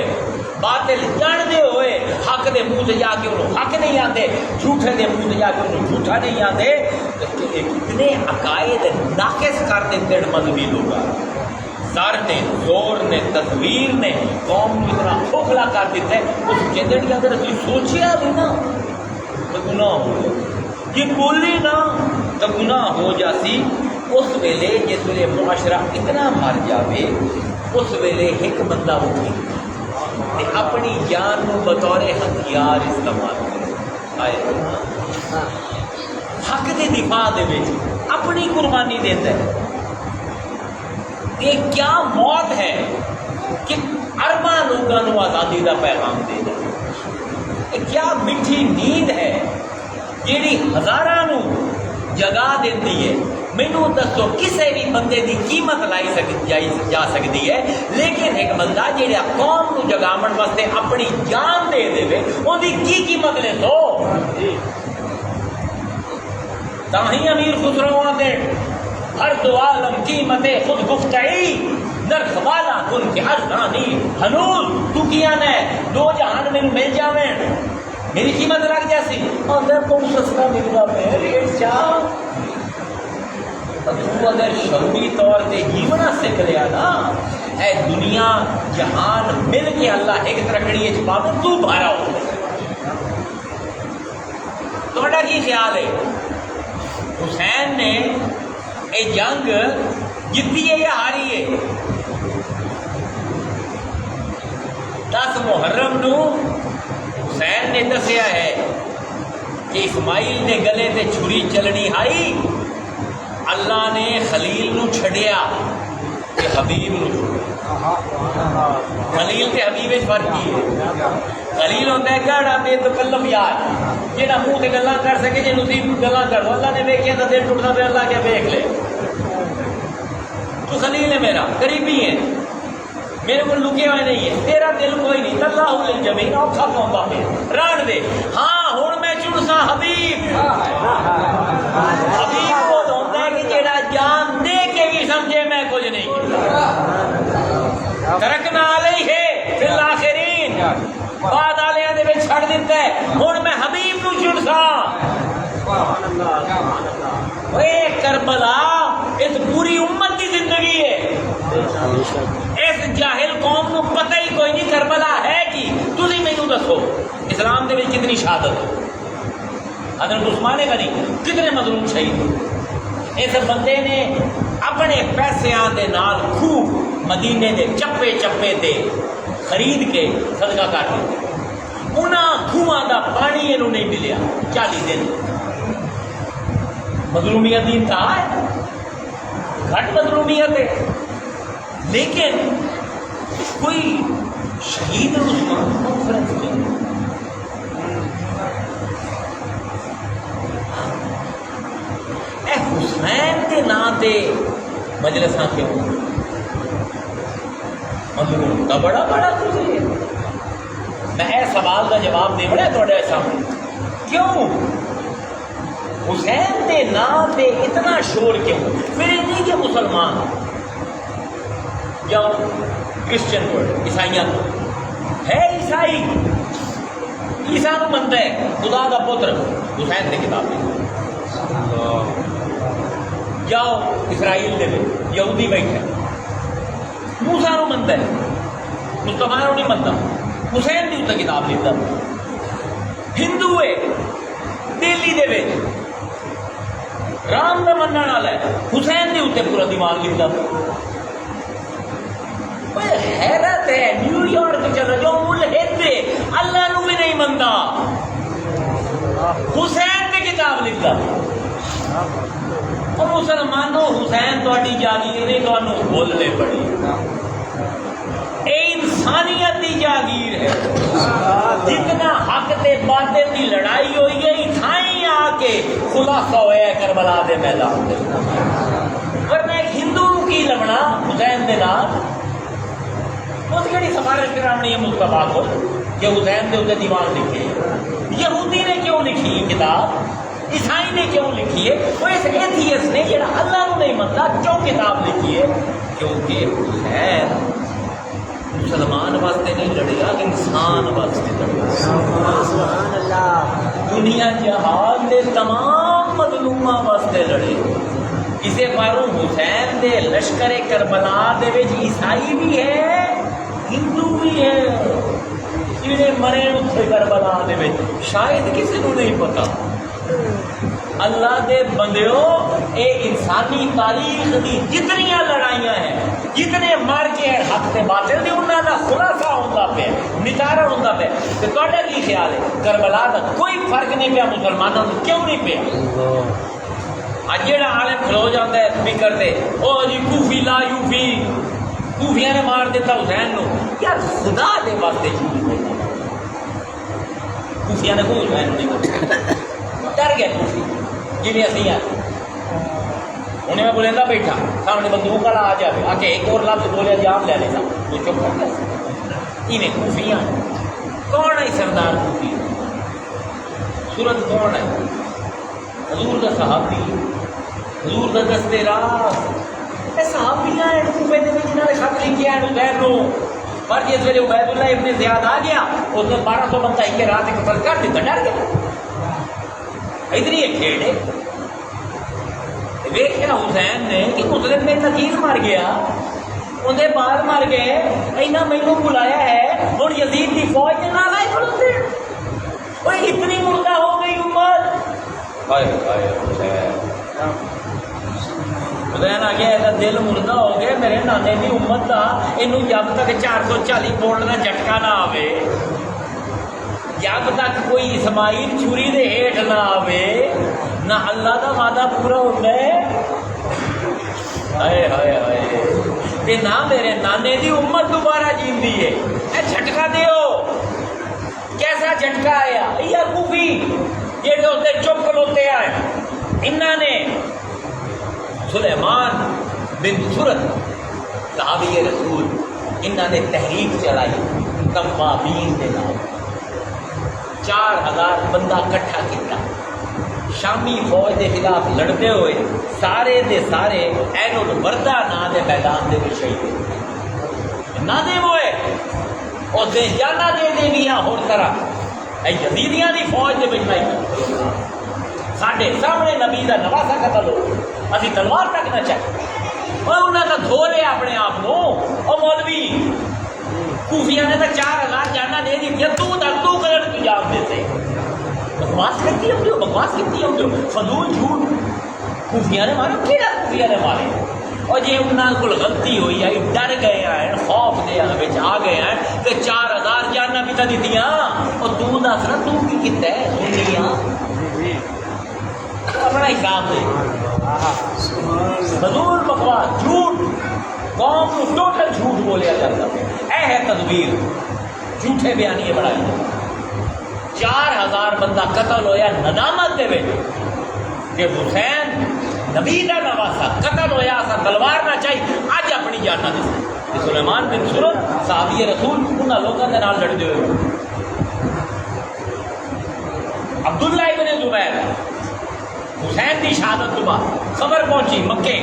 Speaker 1: باطل جانتے ہوئے حق دے منہ سے جا کے انہوں حق نہیں آتے، جھوٹے دے منہ سے جا کے انہوں جھوٹا نہیں آتے، کتنے عقائد ناقص کر دیتے مذہبی لوگ، سر نے زور نے تصویر نے قوم کو اتنا کھوکھلا کر دیتا ہے، اس چندر کی اگر اسی سوچیا بھی نا تو گناہ ہو جائے، یہ بولی نا تو گناہ ہو جاتی۔ اس ویلے جس ویلے معاشرہ اتنا مر جاوے، اس ویلے ایک بندہ اٹھے تے اپنی جان کو بطور ہتھیار استعمال کرے، حق کے دفاع دے وچ اپنی قربانی دیتا ہے۔ یہ کیا موت ہے کہ ارباں لوگوں کو آزادی کا پیغام دے دے، یہ کیا میٹھی نیند ہے جیڑی ہزاراں نو جگا دیتی ہے۔ مینوں دسو کسی بھی بندے دی قیمت لائی جا سکتی ہے، لیکن ایک بندہ جہاں قوم کو جگاون واسطے اپنی جان دے دے ان کی قیمت لے دو۔ تاہی امیر خسرو آتے ہر دو عالم قیمت خود گفتگی نرخ والا کن کے ارزانی ہنوز تو کیا نے دو جہان میں مل جاویں میری قیمت لگ جاسی اندر تو سستا ملتا میں ریٹ چاہ تو اگر شعوری طور پہ جیونا سکھ لیا نا، اے دنیا جہان مل کے اللہ ایک ترکڑی چھپاوے تو بھارا ہو۔ تھوڑا کی خیال ہے حسین نے اے جنگ جیتی ہے یا ہاری ہے؟ 10 محرم نو حسین نے دسیا ہے کہ اسماعیل نے گلے تے چھری چلنی آئی، اللہ نے خلیل نو چھڑیا تے حبیب نو چھڑیا۔ خلیل تے حبیب اس فرق کی ہے، خلیل ہوتا ہے گاڑا بے تکلف یار جہاں منہ سے گلاں کر سکے جی نسی گلاں کرو، اللہ نے ویکھیا تو دل ٹوٹنا پہ اللہ کیا ویکھ لے، تو خلیل ہے میرا قریبی ہے، میرے کو لکے ہوئے نہیں ہے، تیرا دل کوئی نہیں، اللہ للجمیع اوکھا پاؤں پہ ران دے۔ ہاں ہوں میں چڑسا حبیب، حبیب وہ ہوتا ہے کہ جیڑا جان دے کے بھی سمجھے میں کچھ نہیں ترکنا علیہ فی الاخرین، بعد آلیاں دے وچ چھڑ دیتا ہے، ہوں میں حبیب نو چڑسا۔ اے کربلا اس پوری امت کی زندگی ہے، اس جاہل قوم کو پتہ ہی کوئی نہیں کربلا ہے کی، تسی مینوں دسو اسلام دے وچ کتنی شہادت، حضرت عثمان غنی کتنے مظلوم شہید، اس بندے نے اپنے پیسیاں دے نال خوب مدینے دے چپے چپے تے خرید کے صدقہ کر دیا، انہاں کھواں دا پانی انہوں نہیں ملیا 40 دن۔ مظلومیت دین کا ہے، گھٹ مظلومیت ہے، لیکن کوئی شہید عثمان کانفرنس نہیں۔ اے حسین کے نام تے مجلساں کیوں مظلوم کا بڑا بڑا کچھ ہے؟ میں اے سوال کا جواب دے بڑا تھوڑے سامنے، کیوں حسین کے نام پہ اتنا شور کیوں؟ پھر نہیں کہ مسلمان یا کرسچن کو عیسائیاں ہے، عیسائی عیسیٰ کو منتا ہے خدا کا پتر، حسین نے کتاب لکھی، جاؤ اسرائیل دے یہودی بیٹھے موسیٰ کو منتا ہے، مصطفیٰ کو نہیں منتا، حسین نے اتنا کتاب لکھتا، ہندو ہے دلی دے وچ رام کا منع والا ہے، حسین نے اتنے پورا دماغ لکھتا۔ حیرت ہے، نیو یارک چل جو ملحد ہے اللہ نو بھی نہیں منتا، حسین نے کتاب لکھتا۔ اور مسلمانوں حسین تہاڈی جاگیر نہیں، تمہیں بولنے پڑی، اے انسانیت کی جاگیر ہے۔ جتنا حق تے باطل کی لڑائی ہوئی ہے تھائیں آ کے خلاصہ ہوا ہے کربلا دے میدان دے، ورنہ ایک ہندو کی لڑنا حسین دے نال اس کیڑی سفارش کرانی ہے مصطفیٰ کو کہ حسین دے اتنے دیوان لکھے؟ یہودی نے کیوں کیوں لکھی کتاب؟ عیسائی نے کیوں لکھی ہے؟ وہ اس ایتھیس نے جڑا اللہ کو نہیں منتا کیوں کتاب لکھی ہے؟ کیونکہ حسین مسلمان واسطے نہیں لڑیا، انسان واسطے لڑیا۔
Speaker 2: سبحان اللہ۔
Speaker 1: دنیا جہان دے تمام مظلوماں واسطے لڑے۔ کسے پاروں حسین دے لشکر کربلا دے وچ عیسائی بھی ہے، ہندو بھی ہے، جڑے مرے اتھے کربلا دے وچ شاید کسی کو نہیں پتا۔ اللہ دے بندیوں، اے انسانی تاریخ دی جتنیاں لڑائیاں ہیں، جتنے مار کے ہیں حق تے باطل دی، انہاں دا خلاصہ ہوندا پیا، نتارا ہوندا پیا۔ تے تہاڈا کی خیال ہے کربلا دا کوئی فرق نہیں پیا مسلمانوں کو؟ کیوں نہیں پیا؟ اج جڑا عالم کھلو جاتا ہے سپیکر تے، او جی کوفی لا یوفی، کوفیاں نے مار دیتا حسین نو۔ یار خدا دے واسطے جھوٹ بولنا، کوفیاں نے کوئی حسین نہیں بولا، ڈر گئے کوفی جی اسی ہیں۔ انہیں میں بولندہ بیٹھا سامنے بندوق والا آ جائے آ کے ایک اور لفظ بولے جام لے لینا تو چپ کر گیا۔ انہیں کوفیاں کون ہے سردار کوفی؟ صورت کون ہے؟ حضور دا صحابی، حضور دا دستے راست، اے صحابیاں ہیں کوفے دے وچ جنہاں نے خط لکھیا ہے حسین نو۔ پر جس ویلے عبید اللہ ابن زیاد آ گیا اس نے 1200 بندہ ایک رات قتل کر دیتا، ڈر گیا۔ ادھر یہ کھیڑ ہے ویکھیا حسین نے کہ مسلم میں نذیر مر گیا، اندر بعد مر گئے، اینا مینوں بلایا ہے ہن یزید کی فوج کے نال آئے کھڑوتے۔ اوے اتنی مردہ ہو گئی امت۔ ہائے ہائے حسین آ گیا، ایسا دل مردہ ہو گیا میرے نانے کی امت کا، اینوں جب تک 440 بولن کا جھٹکا نہ آوے، جب تک کوئی اسماعیل چھری دے ہیٹھ نہ آوے، نہ اللہ دا وعدہ پورا ہوتا ہے۔ ہائے ہائے ہائے، تے نہ میرے نانے دی امت دوبارہ جیندی ہے۔ اے جھٹکا دیو، کیسا جھٹکا آیا؟ یا کوفی یہ جو ہوتے چپ کھلوتے آئے، انہوں نے سلیمان بن سرد صحابی رسول، انہوں نے تحریک چلائی کمابین کے نام، 4000 بندہ کٹھا کیتا، شامی فوج کے خلاف لڑتے ہوئے سارے دے سارے این الوردہ نا دے میدان دے شہید ہوئے۔ نہ دے ہوئے اور دے جانا دے دے گیا ہور طرح اے یزیدیاں دی فوج دے بچ نہیں، ساڈے سامنے نبی دا نواسا قتل ہو، ابھی تلوار تک نہ چاہیے اور انہوں نے دھو لیا اپنے آپ کو۔ اور مولوی کوفیاں نے تو 4000 جانا دے دی، تو کرن کی جان دیتے۔ بکواس کرتی ہوں جو، بکواس کرتی ہوں جو، فضول جھوٹ۔ کوفیاں نے مارے، کیڑا کوفیاں نے مارے؟ اور جی انہوں کو غلطی ہوئی ہے، ڈر گئے ہیں، خوف دے وچ آ گئے ہیں کہ 4000 جانا بھی تو دیتیاں، اور تو دس نا تو کی کیتا ہے؟ سنیاں اپنا حساب دے، فضول بکواس جھوٹ، قوم کو ٹوٹل جھوٹ بولیا جاتا ہے۔ اے ہے تدبیر، جھوٹے بیانیے بڑھائی۔ 4000 بندہ قتل ہویا ندامت دے وچ کہ حسین نبی دا نواسا قتل ہویا، اسا تلوار نہ چاہیے، اج اپنی جان نہ دے۔ سلیمان بن سرد صحابی رسول انہاں لوکاں دے نال لڑدے ہوئے۔ عبداللہ ابن زبیر حسین کی شہادت کے بعد خبر پہنچی مکے،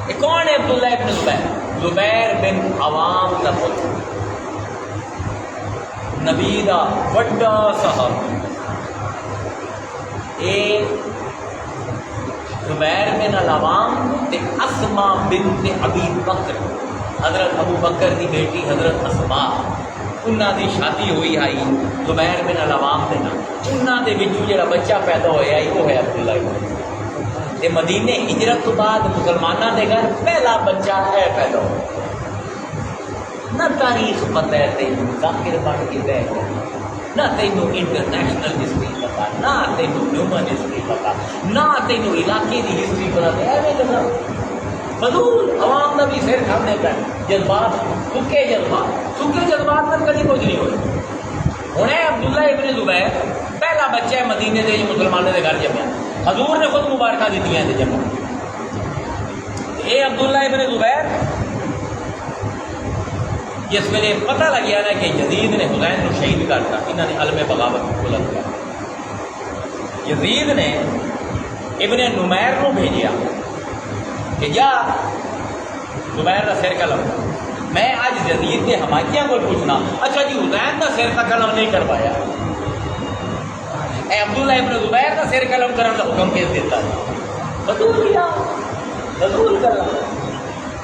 Speaker 1: یہ کون ہے عبداللہ ابن زبیر؟ زبیر بن عوام کا پتر، نبی دا بڑا صحابی۔ اے زبیر بن العوام تے اسماء بنت ابی بکر، حضرت ابو بکر دی بیٹی حضرت اسماء، انہاں دی شادی ہوئی آئی زبیر بن العوام دے نال۔ انہاں دے وچوں جڑا بچہ پیدا ہویا ہے وہ ہے عبداللہ ابن۔ تے مدینے ہجرت تو بعد مسلماناں دے گھر پہلا بچہ ہے پیدا ہوا۔ نہ تاریخ پتہ ہے تینوں، ذاکر بن کے بیٹھ گیا، نہ تینوں انٹرنیشنل ہسٹری پتا، نہ تینوں ہیومن ہسٹری پتا، نہ تینوں علاقے کی ہسٹری پتا۔ ایویں لگا فضول عوام کا بھی سر کھانے پہ جذبات، سکے جذبات پر کبھی کچھ نہیں ہوئے۔ ہوں عبداللہ ابن زبیر پہلا بچہ ہے مدینے دے مسلمانوں کے گھر جمیا، حضور نے خود مبارکہ دیتی ہیں جمع۔ یہ عبداللہ ابن زبیر جس ویلے پتہ لگیا نا کہ یزید نے حسین کو شہید کرتا، انہوں نے علم بغاوت بلند کیا، یزید نے ابن نمیر کو بھیجیا کہ جا زبیر کا سر قلم، میں آج یزید کے حمایتیاں کو پوچھنا، اچھا جی حسین کا سر کا قلم نہیں کروایا، اے عبداللہ ابن زبیر کا سر قلم کرنے کا حکم کیس دیتا ہے؟ بدول کیا، بدول کرنا۔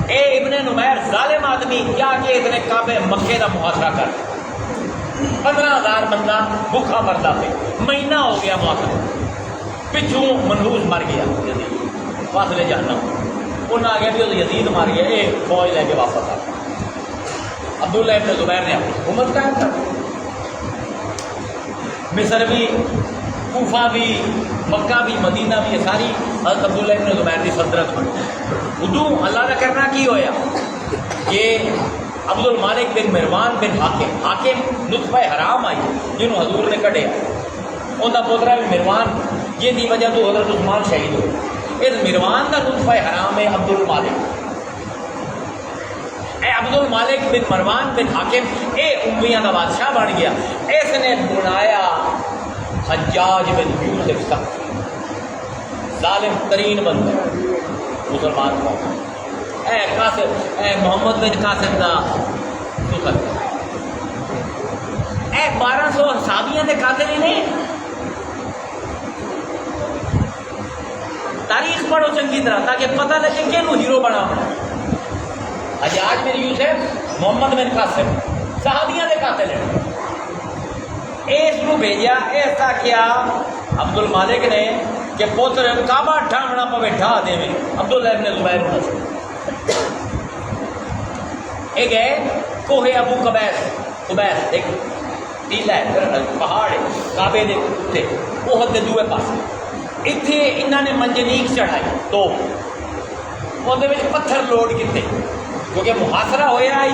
Speaker 1: اے ابن نمیر ظالم آدمی، کیا کہ اتنے کعبے مکے کا محاصرہ کر 15,000 بندہ بھوکا مردا پہ، مہینہ ہو گیا محاصرہ، پچھوں منحوس مر گیا یزید، فاصلے جانا انہیں آ گیا بھی یزید مار گیا، اے فوج لے کے واپس آ۔ عبداللہ ابن زبیر نے اپنی حکومت قائم کر دی، مصر بھی، کوفہ بھی، مکہ بھی، مدینہ بھی، یہ ساری حضرت عبداللہ ابن زبیر کی صدرت بنی۔ ادو اللہ کا کرنا کی ہویا کہ عبد المالک بن مروان بن حاکم نطفہ حرام آئی جنہوں حضور نے کٹیا، ان کا پوترا بھی مروان، یہ دی وجہ تو حضرت عثمان شہید ہوئے۔ اس مروان کا نطفہ حرام ہے عبد المالک، اے عبد المالک بن مروان بن حاکم اے امیہ کا بادشاہ بن گیا۔ اس نے بنایا حجاج بن یوسف ثقفی، ظالم ترین بندہ مسلمان قوم، اے قاسم، اے محمد بن قاسم کا سکر، اے 1200 صحابیاں دے قاتل ہی نہیں۔ تاریخ پڑھو چنگی طرح تاکہ پتہ لگے کہ انہوں ہیرو بنا۔ حجاج بن یوسف، محمد بن قاسم صحابیاں دے قاتل ہیں۔ اس کو بھیجا، ایسا کیا عبد المالک نے کہ پوتر کعبہ ڈھانگنا پوے ڈھا دے میں عبداللہ ابن زبیر ہونا۔ یہ گئے کوہ ابو قبیس، ایک ٹیلا ہے، پہاڑ ہے کعبے دے اتنے، احد دے دوے پاس، اتنے انہوں نے منجنیق چڑھائی تو وہ پتھر لوڈ کیتے کیونکہ محاصرہ ہویا آئی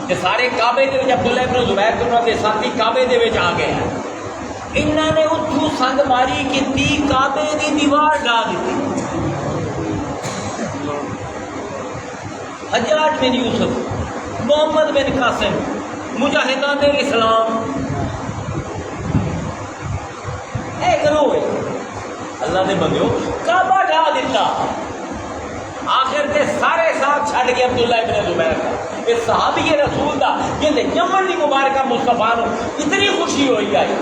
Speaker 1: کہ سارے کعبے دے وچ عبداللہ ابن زبیر کے انہوں نے ساتھی کعبے دے وچ آ گئے ہیں، انہوں نے اتھو سنگ ماری کی کعبے دی دیوار ڈا دیتی۔ حجاج بن یوسف، محمد بن قاسم، مجاہدان اسلام، اے گروہ اللہ نے بندیو کعبہ ڈا دیتا۔ آخر تے سارے ساتھ چھڑ گئے عبداللہ ابن زبیر کا، یہ صحابی رسول دا جن جمن دی مبارکہ مصطفیٰ نو اتنی خوشی ہوئی آئی،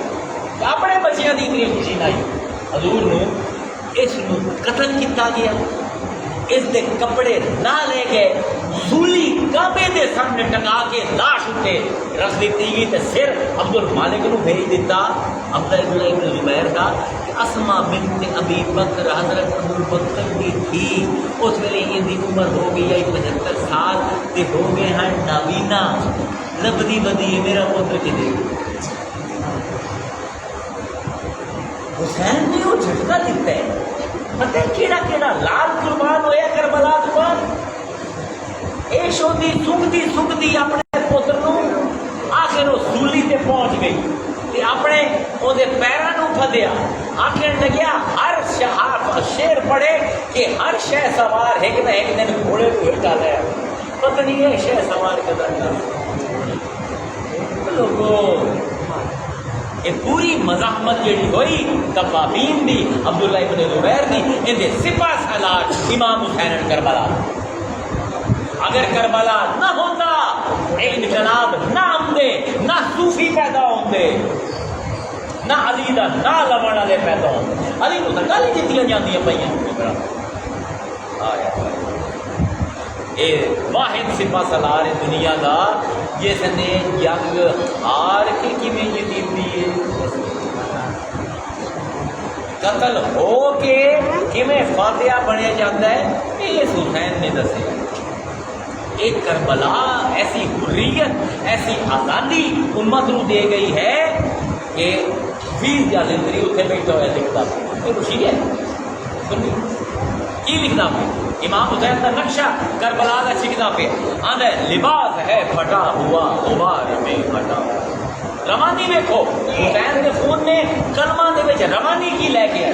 Speaker 1: اپنے بچیاں دی اتنی خوشی نہ آئی، حضور نو اس نو قتل کیتا گیا، اس دے کپڑے نہ لے گئے، سولی کعبے دے سامنے ٹنگا کے لاش اٹھے رکھ دیتی گئی تے سر عبد المالک نو بھیج دیتا عبداللہ ابن زبیر کا کہ اسما بنت ابی بکر حضرت ابو بکر کی تھی، اس ویلے ان دی عمر ہو گئی ہے 75 سال تے ہو گئے ہیں نابینا، لبدی بدی میرا پتر کدے۔ حسین نے وہ جھٹکا دیتا ہے، پتہ ہے کیڑا کیڑا لال قربان ہویا کربلا قربان، اے شودی سکتی اپنے پتر نو آخر وہ سولی تے پہنچ گئی تے اپنے او دے پیراں نو پھدیا، آخر لگیا ہر شعر پڑھے کہ ہر شے سوار ایک نہ ایک دن گھوڑے کو ہٹا لے، پتہ نہیں ہے شے سوار کدھر کا لوگوں۔ یہ پوری مزاحمت جڑی ہوئی تبابین دی عبداللہ ابن زبیر دی، ان دے سپاہ سالار امام حسین کربلا، اگر کربلا نہ ہوتا اے انقلاب نہ آمدے، نہ صوفی پیدا ہوندے، نہ علی دا نہ لمن والے پیدا ہوندے، علی کو گل ہی جتیاں جاندیاں پئیاں۔ اے واحد سپاہ سالار دنیا دا جس نے جنگ ہار کے کیویں جیتی ہے، قتل ہو کے کیویں فاتحہ بنیا جاتا ہے، یہ حسین نے دسے۔ ایک کربلا ایسی حریت، ایسی آزادی امت نو دے گئی ہے کہ 20 یا زندگی اتنے بیٹھا ہوا لکھتا یہ خوشی ہے۔ کی لکھنا پہ امام حسین کا نقشہ کربلا کا سکھنا پہ آدھا لباس ہے پھٹا ہوا غبار میں پھٹا، روانی دیکھو حسین کے خون نے کلمہ دے وچ روانی کی لے کے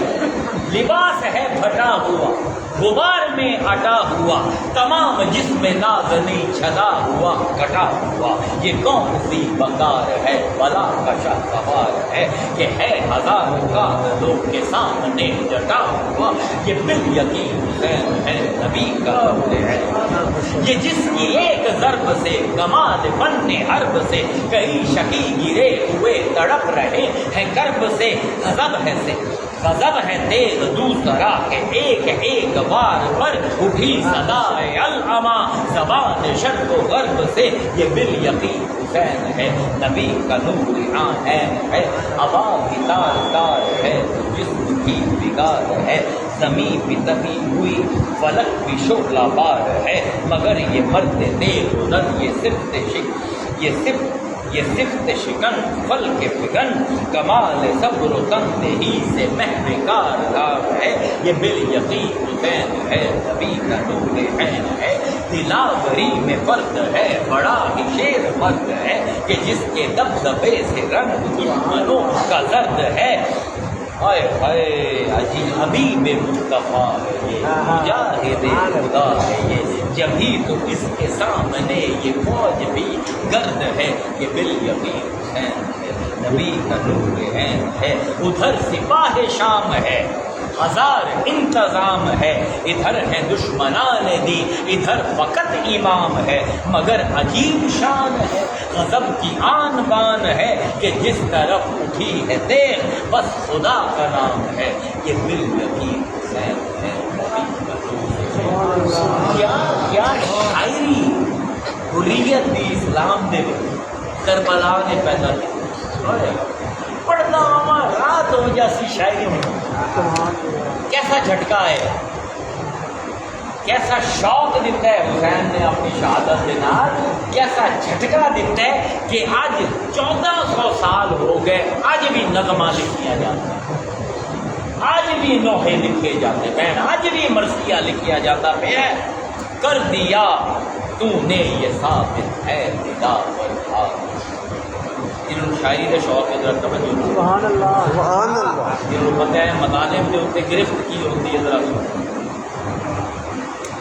Speaker 1: لباس ہے پھٹا ہوا غبار میں اٹا ہوا تمام جسم نازنی چھلا ہوا کٹا ہوا یہ کون سی بکار ہے بلا کا شاہ سوار ہے کہ ہے ہزاروں کا لوگ کے سامنے جٹا ہوا یہ بال یقین حسین ہے نبی کا رول ہے یہ جس کی ایک ضرب سے کمال فن حرب سے کئی شکی گرے ہوئے تڑپ رہے ہیں کرب سے غضب ہے تیز دوسرا کہ ایک ایک بار پر اٹھی صدائے العما زبان شرق و غرب سے یہ بال یقین حسین ہے نبی کا نور عین ہے آواز کی تار تار ہے جسم کی بگار ہے زمین بھی تبھی ہوئی فلک بھی شعلہ بار ہے مگر یہ مرد دیکھ ادھر یہ صفت شکن پھل کے فگن کمال صبر و تندہی سے محرکار دار ہے یہ بال یقین حسین ہے نبی کا نور عین ہے دلاوری میں فرد ہے بڑا ہی شیر مرد ہے کہ جس کے دبدبے سے رنگ دشمنوں کا زرد ہے ہائے ہائے عجیب حبیب مصطفیٰ ہے یہ مجاہد خدا ہے یہ جبھی تو اس کے سامنے یہ فوج بھی گرد ہے یہ بال یقین حسین ہے نبی کا نور عین ہے ادھر سپاہ شام ہے ہزار انتظام ہے ادھر ہے دشمنان دی ادھر فقط امام ہے مگر عجیب شان ہے غضب کی آن بان ہے کہ جس طرف اٹھی ہے دیکھ بس خدا کا نام ہے یہ بال یقین حسین ہے کیا شاعری حریت دی اسلام دے کربلا نے پیدا کی پڑھتا ہوا رات ہو جیسی شاعری ہونا کیسا جھٹکا ہے کیسا شوق دیتا ہے حسین نے اپنی شہادت کے نال کیسا جھٹکا دیتا ہے کہ آج 1400 سال ہو گئے آج بھی نغمہ لکھیا جاتا ہے آج بھی نوحے لکھے جاتے بہن آج بھی مرثیہ لکھیا جاتا ہے کر دیا تو نے یہ ثابت ہے دلاور انہوں شاعری کے شوق کے ذرا توجہ
Speaker 2: سبحان اللہ سبحان اللہ
Speaker 1: جنہوں پتہ ہے مطالب کے اوپر گرفت کی ہوتی ہے ذرا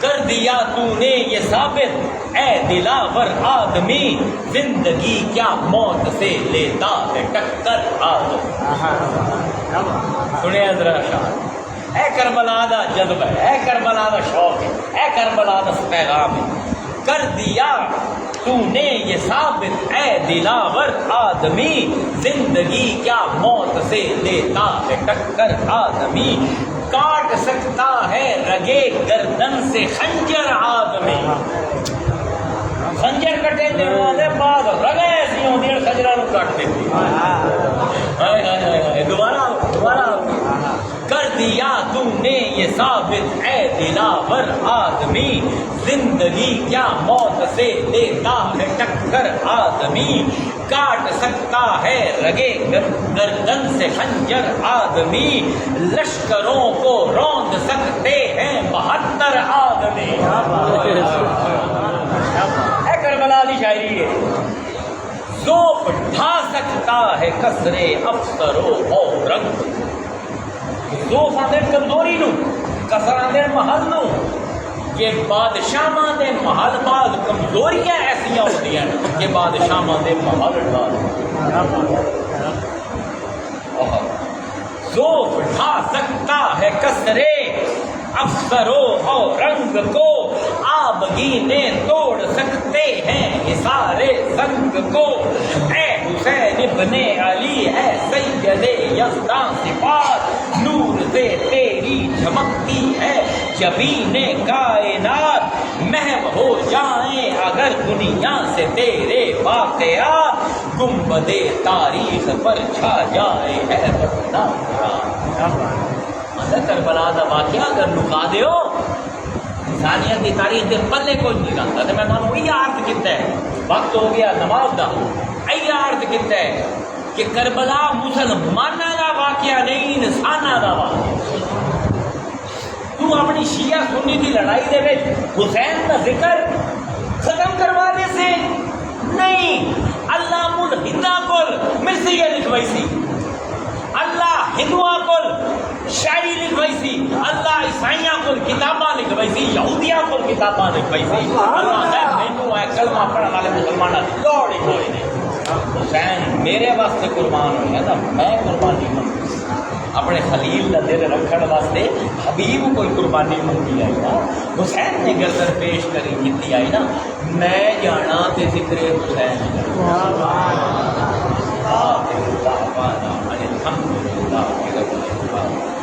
Speaker 1: کر دیا تو نے یہ ثابت اے دلاور آدمی زندگی کیا موت سے لیتا ہے ٹکر آدمی سنیں ذرا شاعر اے کربلا دا جذبہ ہے اے کربلا دا شوق ہے اے کربلا دا پیغام ہے کر دیا تو نے یہ ثابت اے دلاور آدمی زندگی کیا موت سے لیتا ہے ٹکر آدمی کاٹ سکتا ہے رگے گردن سے خنجر آدمی خنجر کٹے دے بعد رگے ایسی ہوتی ہیں خنجرہ نو کاٹ دیتی دوبارہ کر دیا تو نے یہ ثابت اے دلاور آدمی زندگی کیا موت سے لیتا ہے ٹکر آدمی کاٹ سکتا ہے رگے گردن سے خنجر آدمی لشکروں کو روند سکتے ہیں 72 آدمی اے کربلا دی شاعری ہے ذوق ڈھا سکتا ہے کسرے افسروں اور رنگ ذوق آدھے کمزوری نو کسر آدھے محل نو کہ بادشاہ دے محل بعد کمزوریاں ایسا ہوتی ہیں کہ بادشاہ دے محل ذوق ڈھا سکتا ہے کسرے افسروں اور رنگ کو آبگینے توڑ سکتے ہیں سارے زنگ کو اے حسین ابن علی ہے سید یزداں صفات نور سے تیری جھمکتی ہے جبین کائنات محو ہو جائیں اگر دنیا سے تیرے واقعات گنبد تاریخ پر چھا جائے ہے کربلا دا واقعہ اگر لکا دیو انسانیت کی تاریخ کے پلے کوئی نہیں رہتا تو میں تمہیں یہ عرض کیتا ہے وقت ہو گیا نماز دا یہ عرض کیتا ہے کہ کربلا مسلمانہ دا واقعہ نہیں انسانہ دا واقعہ تو اپنی شیعہ سنی کی لڑائی دے وچ حسین کا ذکر ختم کروا دے سے نہیں اللہ مل ہندا کول مرثیہ لکھوائی سی اللہ ہندوؤں کو شاعری لکھوائی سی اللہ عیسائیاں کو کتاباں کتاباں نہیں پئی سی اللہ ہے مینوں ہے کلمہ پڑھن والے مسلماناں دی لوڑ ہی کوئی نہیں حسین میرے واسطے قربان ہوئے نا میں قربانی منگی اپنے خلیل کا دل رکھنے واسطے حبیب کوئی قربانی منگی آئی نا حسین نے گردن پیش کری کی آئی نا میں جانا تے ذکر حسین